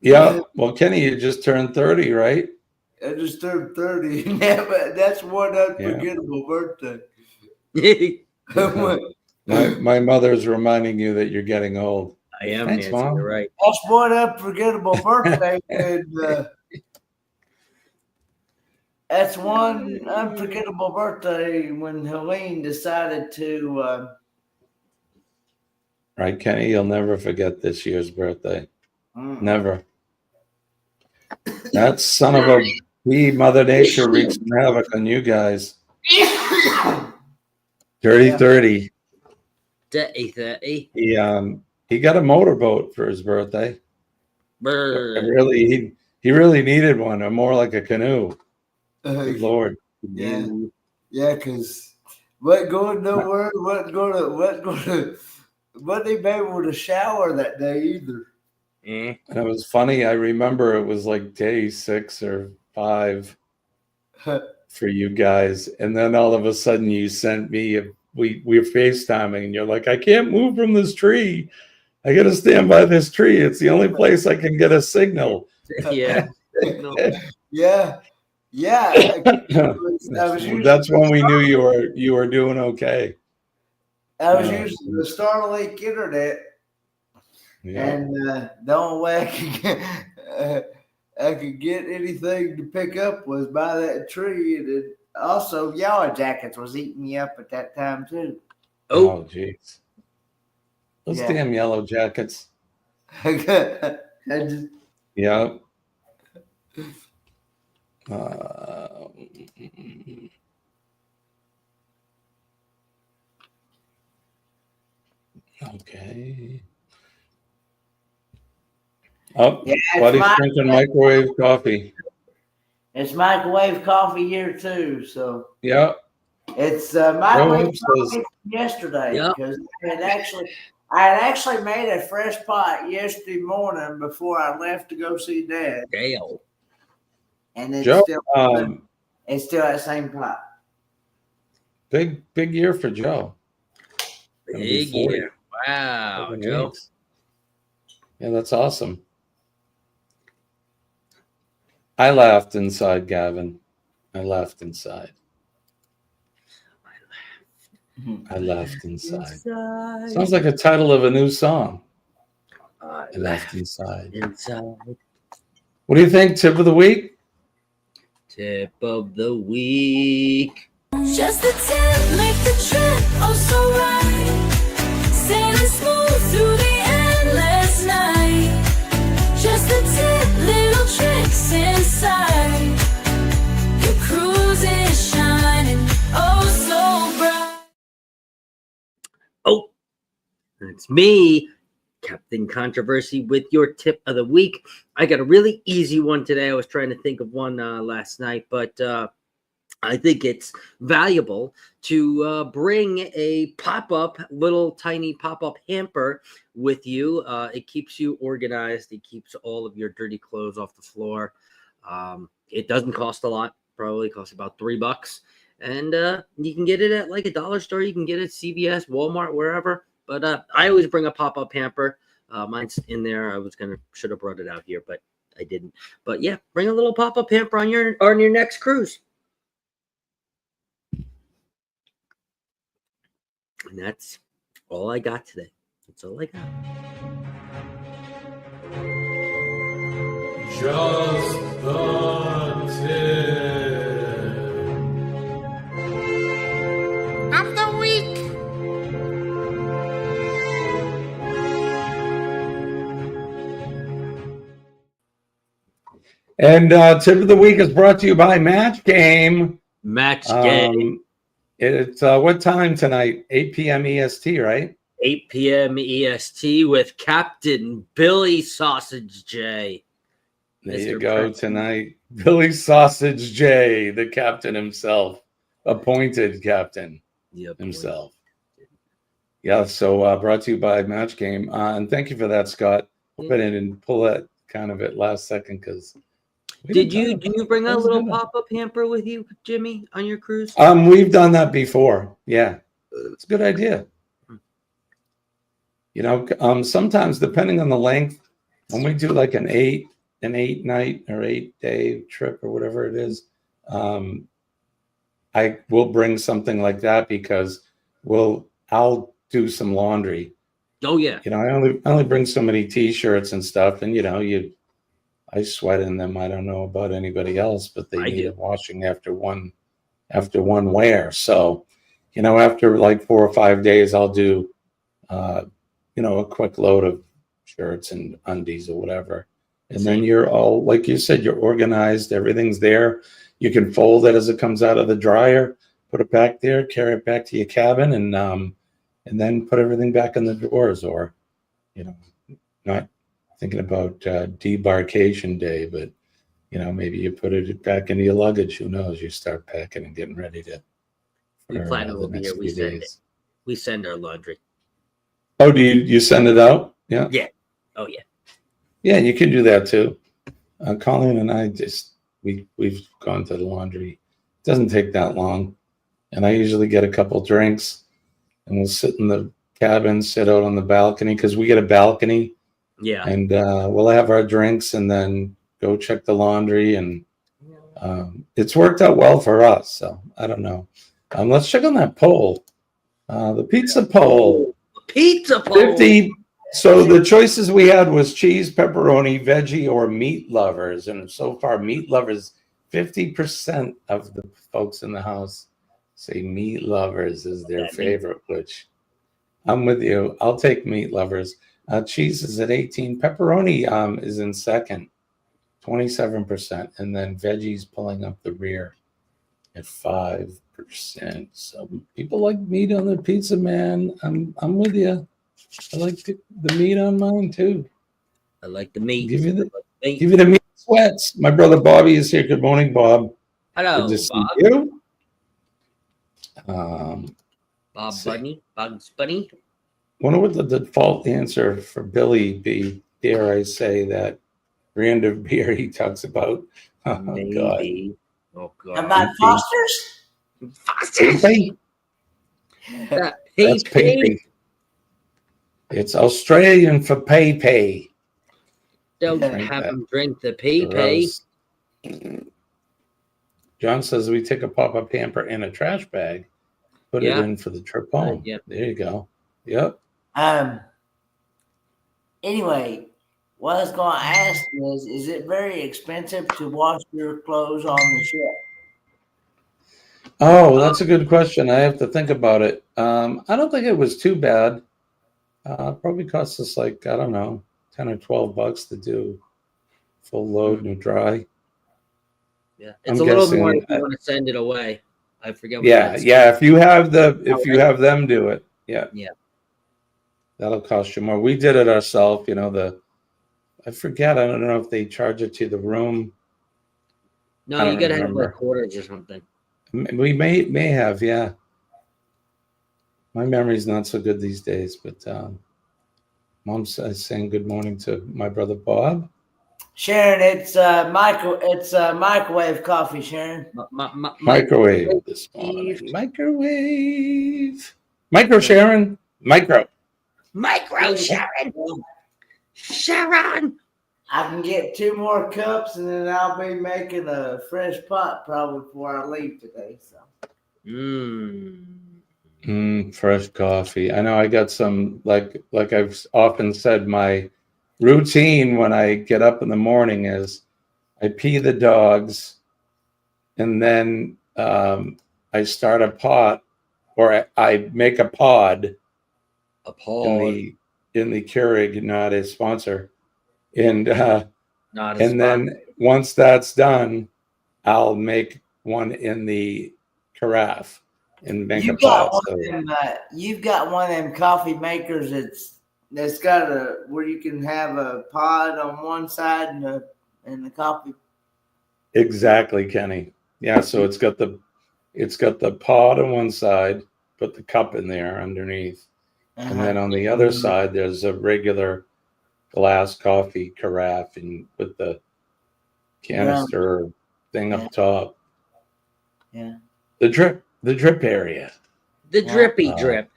S3: Yeah. Well, Kenny, you just turned 30, right?
S11: I just turned 30. Yeah, but that's one unforgettable birthday.
S3: My mother's reminding you that you're getting old.
S6: I am.
S3: Thanks,
S6: Nancy,
S3: Mom.
S6: you're right.
S11: That's one unforgettable birthday. And that's one unforgettable birthday when Helene decided to.
S3: Right, Kenny? You'll never forget this year's birthday. Never. That son of a bee, Mother Nature, wreaks some havoc on you guys. Dirty 30.
S6: Dirty 30.
S3: He got a motorboat for his birthday. He really needed one, or more like a canoe. Good Lord.
S11: Yeah, because wasn't going nowhere. Wasn't even able to shower that day either.
S3: And it was funny. I remember it was like day 6 or 5 for you guys, and then all of a sudden you sent me. We were FaceTiming, and you're like, "I can't move from this tree. I got to stand by this tree. It's the only place I can get a signal."
S6: Yeah.
S11: Yeah.
S3: That's when we knew you were doing okay.
S11: I was using the Starlink internet, and the only way I could get anything to pick up was by that tree. And also, Yellow Jackets was eating me up at that time too.
S3: Oh, jeez. Those damn Yellow Jackets. Yeah. Okay. Oh, buddy's drinking microwave coffee.
S11: It's microwave coffee here too. So
S3: yeah,
S11: It's my
S3: Joe
S11: week
S3: says,
S11: yesterday
S6: Yep.
S11: because I had actually made a fresh pot yesterday morning before I left to go see Dad,
S6: Dale.
S11: and it's
S3: Joe,
S11: still that same pot.
S3: big year for Joe. Gonna be
S6: Big
S3: 40.
S6: year. Wow,
S3: 7
S6: Joe.
S3: weeks. Yeah, that's awesome. I laughed inside, Gavin. I laughed inside. I laughed inside. Sounds like a title of a new song. I laughed inside. What do you think? Tip of the week?
S6: Tip of the week.
S1: Just a tip, make the trip oh so right. Sailing smooth through the endless night. Just a tip, little tricks inside. Your cruise is shining oh so bright.
S6: Oh, it's me, Captain Controversy, with your tip of the week. I got a really easy one today. I was trying to think of one last night, but I think it's valuable to bring a pop-up, little tiny pop-up hamper with you. It keeps you organized. It keeps all of your dirty clothes off the floor. It doesn't cost a lot. Probably costs about $3. And you can get it at like a dollar store. You can get it at CVS, Walmart, wherever. But I always bring a pop-up hamper. Mine's in there. Should have brought it out here, but I didn't. But yeah, bring a little pop-up hamper on your next cruise. And that's all I got today. That's all I got.
S2: Just the tip
S1: Of the week.
S3: And tip of the week is brought to you by Match Game.
S6: Match Game.
S3: It's what time tonight? 8 p.m. EST, right?
S6: 8 p.m. EST with Captain Billy Sausage J.
S3: There you go tonight. Billy Sausage J, the captain himself, appointed captain himself. Yeah, so brought to you by Match Game. And thank you for that, Scott. Hope I didn't pull that kind of at last second because.
S6: Do you bring a little pop-up hamper with you, Jimmy, on your cruise?
S3: We've done that before. Yeah, it's a good idea. You know, sometimes depending on the length, when we do like an 8 night or 8 day trip or whatever it is, I will bring something like that because I'll do some laundry.
S6: Oh yeah.
S3: You know, I only bring so many t-shirts and stuff, and you know, I sweat in them. I don't know about anybody else, but they need washing after one wear. So, you know, after like 4 or 5 days, I'll do, you know, a quick load of shirts and undies or whatever. And then you're all, like you said, you're organized. Everything's there. You can fold it as it comes out of the dryer, put it back there, carry it back to your cabin, and then put everything back in the drawers. Or, you know, not thinking about debarkation day, but you know, maybe you put it back into your luggage. Who knows? You start packing and getting ready to.
S6: We plan it will be here. We send our laundry.
S3: Oh, do you send it out? Yeah.
S6: Yeah. Oh yeah.
S3: Yeah, you can do that too. Colleen and I we've gone to the laundry. It doesn't take that long, and I usually get a couple drinks, and we'll sit in the cabin, sit out on the balcony because we get a balcony.
S6: Yeah.
S3: And we'll have our drinks and then go check the laundry, and it's worked out well for us. So I don't know. Let's check on that poll. The pizza poll.
S6: Pizza poll.
S3: 50. So the choices we had was cheese, pepperoni, veggie, or meat lovers. And so far, meat lovers, 50% of the folks in the house say meat lovers is their favorite, which I'm with you. I'll take meat lovers. Cheese is at 18. Pepperoni is in second, 27. And then veggies pulling up the rear at 5%. So people like meat on their pizza, man. I'm with you. I like the meat on mine too.
S6: I like the meat.
S3: Give you the meat sweats. My brother Bobby is here. Good morning, Bob.
S6: Hello,
S3: Good to see
S6: Bob.
S3: you.
S6: Bob Bunny, Bugs Bunny.
S3: Wonder what the default answer for Billy be? Dare I say that brand of beer he talks about? Oh,
S6: Maybe.
S3: God.
S6: Oh God.
S11: How about Foster's?
S6: Foster's.
S3: Pepe?
S6: That
S3: That's Pepe. It's Australian for Pepe.
S6: Don't
S3: Drink
S6: have
S3: that.
S6: them drink the Pepe.
S3: Gross. John says we take a pop-up hamper in a trash bag, put it in for the trip home.
S6: Yep.
S3: There you go. Yep.
S11: Anyway, what I was going to ask is it very expensive to wash your clothes on the ship?
S3: Oh, that's a good question. I have to think about it. I don't think it was too bad. Probably cost us like, I don't know, 10 or 12 bucks to do full load and dry.
S6: Yeah, it's
S3: I'm
S6: a little
S3: guessing,
S6: more if you want to send it away. I forget. What
S3: Yeah,
S6: that's
S3: yeah. If you have them do it, yeah,
S6: yeah,
S3: that'll cost you more. We did it ourselves. You know, I forget. I don't know if they charge it to the room.
S6: no,
S3: I
S6: you
S3: don't
S6: gotta have
S3: remember.
S6: like quarters or something.
S3: We may have, yeah. My memory's not so good these days, but Mom's saying good morning to my brother Bob.
S11: Sharon, it's microwave coffee, Sharon.
S3: Microwave this morning. Microwave. Micro Sharon. Micro
S6: Sharon. Sharon.
S11: I can get 2 more cups, and then I'll be making a fresh pot probably before I leave today. So.
S3: Fresh coffee. I know I got some, like I've often said, my routine when I get up in the morning is I pee the dogs, and then I start a pot, or I make a pod.
S6: A pod.
S3: In the Keurig, not a sponsor. And then once that's done, I'll make one in the carafe and make a pot.
S11: You've got one of them coffee makers that's got where you can have a pod on one side and the coffee.
S3: Exactly, Kenny. Yeah, so it's got the pod on one side, put the cup in there underneath, and then on the other side there's a regular glass coffee carafe and with the canister thing up top.
S11: Yeah.
S3: The drip area.
S6: The drippy drip.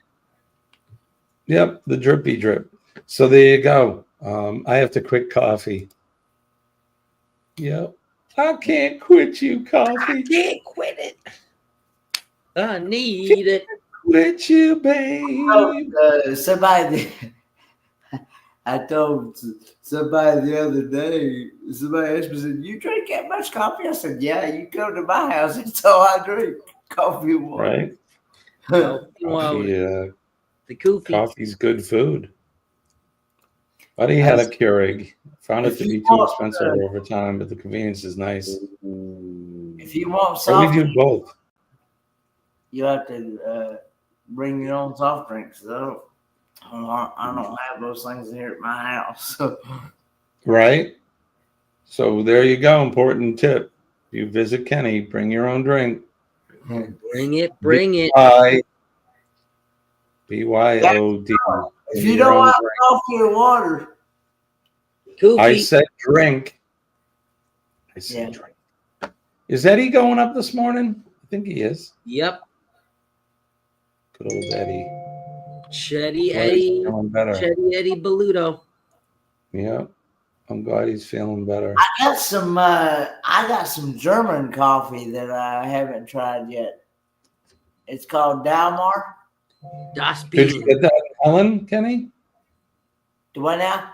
S3: Yep, the drippy drip. So there you go. I have to quit coffee. Yep. I can't quit you, coffee.
S6: I can't quit it. I need it.
S3: Quit you, babe.
S11: I told somebody the other day, somebody asked me, said, "You drink that much coffee?" I said, "Yeah, you come to my house, it's all I drink. Coffee and water."
S3: Right.
S6: The
S3: coffee's good food. Buddy had a Keurig. Found it to be too expensive over time, but the convenience is nice.
S11: If you want
S3: we do both.
S11: You have to bring your own soft drinks. I don't have those things here at my house. So.
S3: Right. So there you go. Important tip. If you visit Kenny, bring your own drink.
S6: Bring it.
S3: BYOD.
S11: If you don't want coffee or water.
S3: I said drink. Drink. Is Eddie going up this morning? I think he is.
S6: Yep.
S3: Good old Eddie.
S6: Chetty Eddie Beluto.
S3: Yeah, I'm glad he's feeling better.
S11: I got some German coffee that I haven't tried yet. It's called Dalmar.
S3: Did you get that in Helen, Kenny?
S11: Do what now?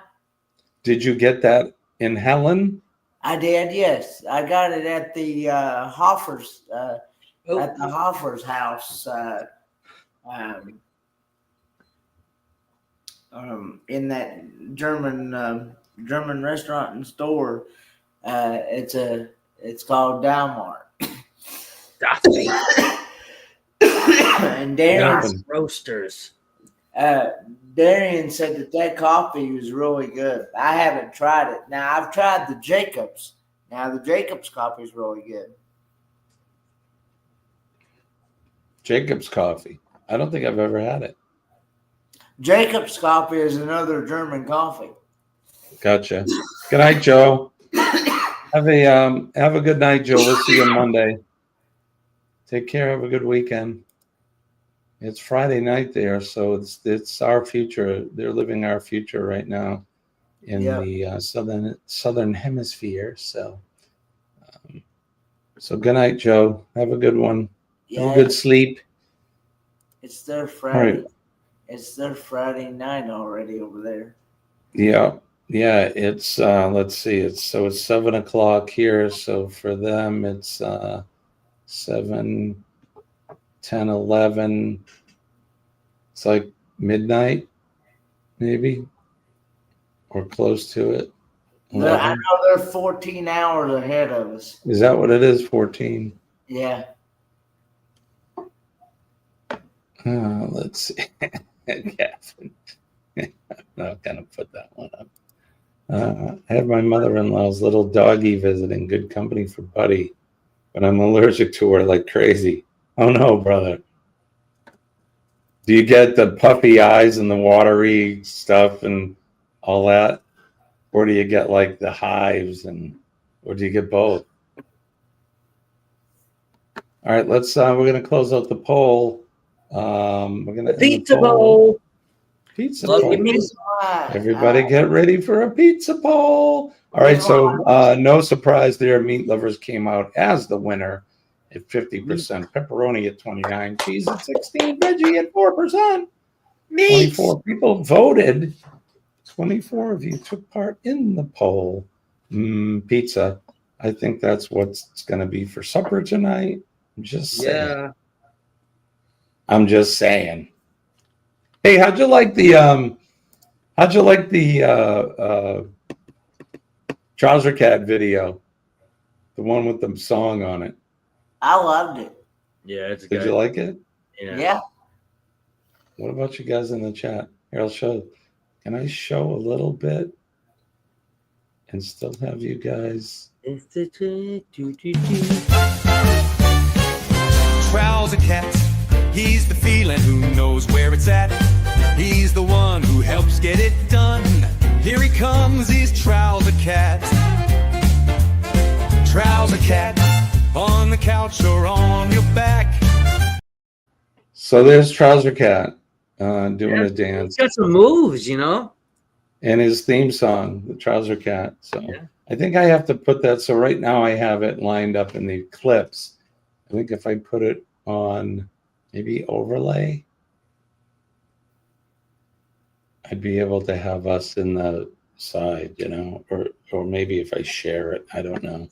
S3: Did you get that in Helen?
S11: I did, yes. I got it at the Hoffer's at the Hoffer's house. In that German restaurant and store, it's called Dalmar. And Darren
S6: Roasters.
S11: Darian said that coffee was really good. I haven't tried it. Now I've tried the Jacobs. Now the Jacobs coffee is really good.
S3: Jacob's coffee. I don't think I've ever had it.
S11: Jacob's coffee is another German coffee.
S3: Gotcha. Good night, Joe. Have a good night, Joe. We'll see you on Monday. Take care. Have a good weekend. It's Friday night there, so it's our future. They're living our future right now in the southern hemisphere. So, good night, Joe. Have a good one. Have a good sleep.
S11: It's their Friday.
S3: Right.
S11: It's their Friday night already over there.
S3: Yeah. It's let's see. It's 7 o'clock here. So for them, it's 7, 10, 11. It's like midnight, maybe, or close to it.
S11: I know they're 14 hours ahead of us.
S3: Is that what it is? 14.
S11: Yeah.
S3: Let's see. Gavin. I'm not gonna put that one up. I have my mother-in-law's little doggy visiting. Good company for Buddy, but I'm allergic to her like crazy. Oh no, brother. Do you get the puffy eyes and the watery stuff and all that? Or do you get like the hives or do you get both? All right, we're gonna close out the poll. We're gonna
S6: pizza bowl.
S3: Pizza bowl. Everybody get ready for a pizza bowl. All right, so no surprise there. Meat Lovers came out as the winner at 50%, pepperoni at 29%, cheese at 16%, veggie at 4%. 24 people voted. 24 of you took part in the poll. Pizza. I think that's what's going to be for supper tonight. I'm just saying. I'm just saying. Hey, how'd you like the Trouser Cat video? The one with the song on it.
S11: I loved it.
S6: Yeah, it's
S3: good. Did you like it?
S11: Yeah.
S3: What about you guys in the chat? Here, I'll show. Can I show a little bit and still have you guys?
S2: Trouser Cat, he's the feeling who knows where it's at. He's the one who helps get it done. Here he comes, he's Trouser Cat. Trouser Cat, on the couch or on your back.
S3: So there's Trouser Cat doing a dance.
S6: He's got some moves,
S3: And his theme song, the Trouser Cat. So I think I have to put that. So right now I have it lined up in the clips. I think if I put it on maybe overlay, I'd be able to have us in the side, or maybe if I share it, I don't know.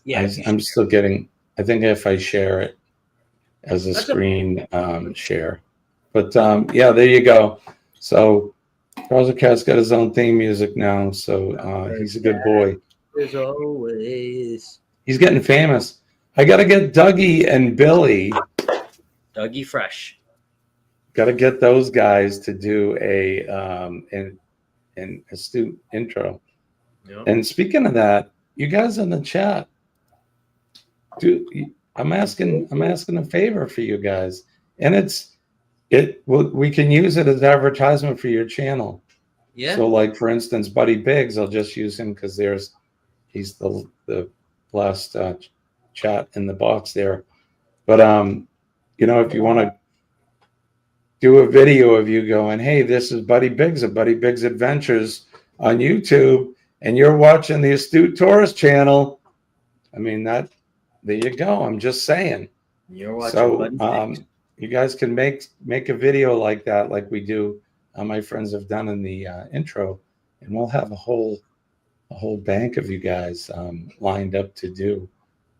S3: Yeah, I'm still getting. I think if I share it as a screen share, but yeah, there you go. So Trouser Cat's got his own theme music now, so he's a good boy.
S6: As always,
S3: he's getting famous. I got to get Dougie and Billy.
S6: Dougie Fresh.
S3: Got to get those guys to do an Astute intro. Yep. And speaking of that, you guys in the chat, I'm asking a favor for you guys, and we can use it as advertisement for your channel. Yeah. So, like for instance, Buddy Biggs, I'll just use him because he's the last chat in the box there. But if you want to do a video of you going, hey, this is Buddy Biggs of Buddy Biggs Adventures on YouTube, and you're watching the Astute Tourist channel. I mean, there you go. I'm just saying.
S6: You're watching.
S3: So you guys can make a video like that, like we do. My friends have done in the intro, and we'll have a whole bank of you guys lined up to do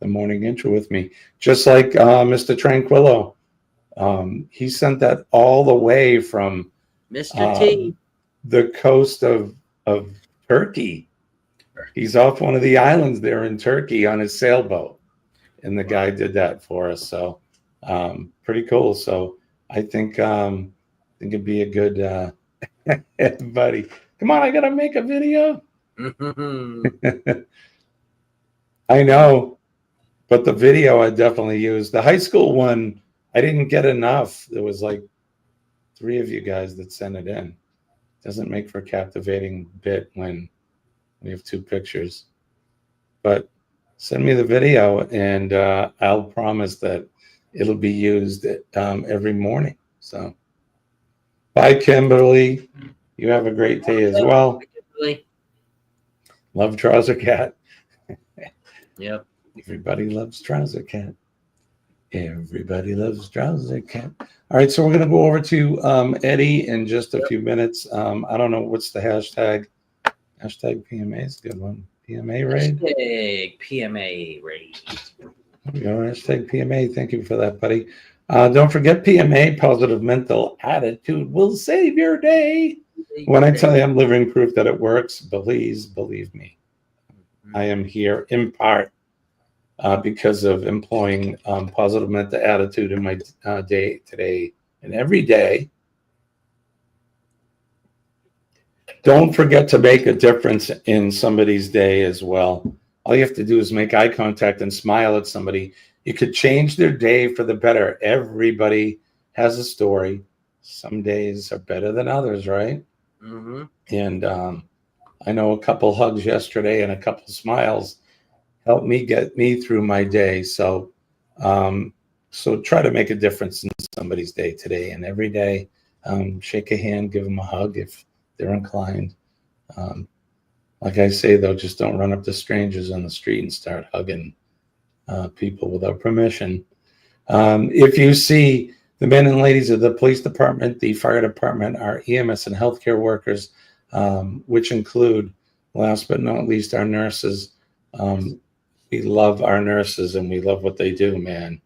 S3: the morning intro with me, just like Mr. Tranquillo. He sent that all the way from
S6: Mr. T,
S3: the coast of Turkey. He's off one of the islands there in Turkey on his sailboat, and the guy did that for us. So pretty cool. So I think it'd be a good buddy. Come on, I gotta make a video. I know, but the video I definitely use. The high school one I didn't get enough. There was like 3 of you guys that sent it in. Doesn't make for a captivating bit when we have 2 pictures. But send me the video, and I'll promise that it'll be used every morning. So, bye, Kimberly. You have a great day as well.
S6: Kimberly.
S3: Love Trouser Cat.
S6: Yep.
S3: Everybody loves Trouser Cat. Everybody loves Trouser Cat. All right, so we're going to go over to Eddie in just a few minutes. I don't know what's the hashtag. Hashtag PMA is a good one. PMA raid.
S6: Hashtag PMA raid.
S3: There we go. Hashtag PMA. Thank you for that, buddy. Don't forget PMA, positive mental attitude will save your day. When I tell you I'm living proof that it works, please believe me. I am here in part because of employing positive mental attitude in my day today and every day. Don't forget to make a difference in somebody's day as well. All you have to do is make eye contact and smile at somebody. You could change their day for the better. Everybody has a story. Some days are better than others, right?
S6: Mm-hmm.
S3: And I know a couple hugs yesterday and a couple smiles helped me get me through my day. So try to make a difference in somebody's day today and every day. Shake a hand, give them a hug if they're inclined. Like I say, though, just don't run up to strangers on the street and start hugging people without permission. If you see the men and ladies of the police department, the fire department, our EMS and healthcare workers, which include, last but not least, our nurses. We love our nurses and we love what they do, man.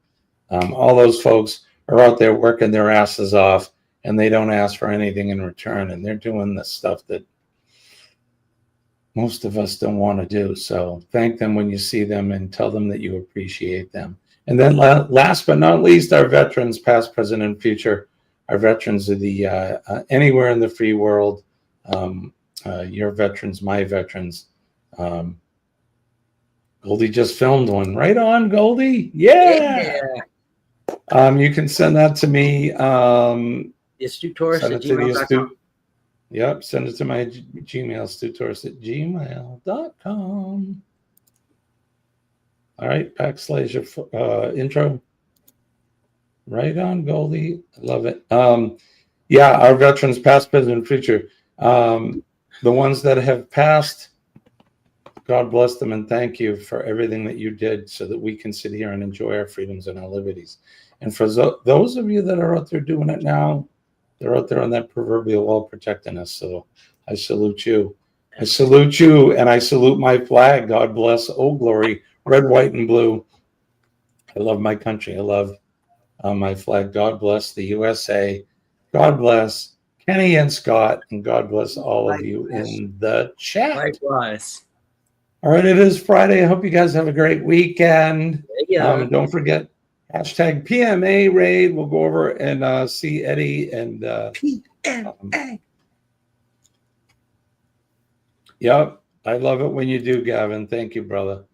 S3: All those folks are out there working their asses off and they don't ask for anything in return. And they're doing the stuff that most of us don't want to do. So thank them when you see them and tell them that you appreciate them. And then last but not least, our veterans, past, present, and future. Our veterans of the anywhere in the free world. Your veterans, my veterans. Goldie just filmed one. Right on, Goldie. Yeah. You can send that to me.
S6: AstuteTourist@gmail.com.
S3: Yep, send it to my Gmail, AstuteTourist@gmail.com. All right, / intro. Right on, Goldie. I love it. Yeah, our veterans, past, present, and future. The ones that have passed, God bless them and thank you for everything that you did so that we can sit here and enjoy our freedoms and our liberties. And for those of you that are out there doing it now, they're out there on that proverbial wall protecting us. So I salute you. I salute you and I salute my flag. God bless. Oh, glory. Red, white, and blue. I love my country. I love my flag. God bless the USA. God bless Kenny and Scott. And God bless all of you in the chat.
S6: Likewise.
S3: All right, it is Friday. I hope you guys have a great weekend.
S6: Yeah.
S3: Don't forget, hashtag PMA raid. We'll go over and see Eddie and PMA. Yep, I love it when you do, Gavin. Thank you, brother.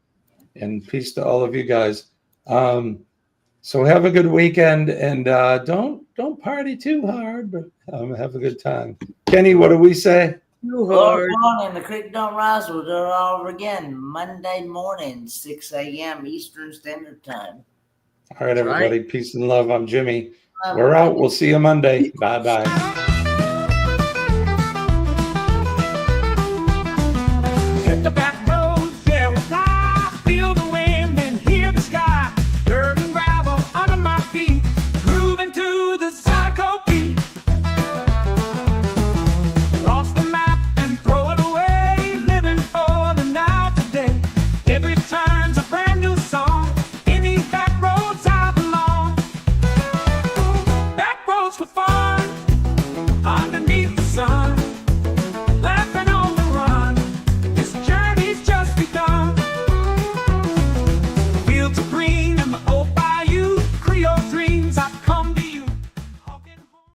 S3: And peace to all of you guys. So have a good weekend and don't party too hard, but have a good time. Kenny, what do we say?
S11: And the creek don't rise. We'll do it all over again Monday morning, 6 a.m. Eastern Standard Time.
S3: All right, everybody. Peace and love. I'm Jimmy. We're out. We'll see you Monday. Bye-bye.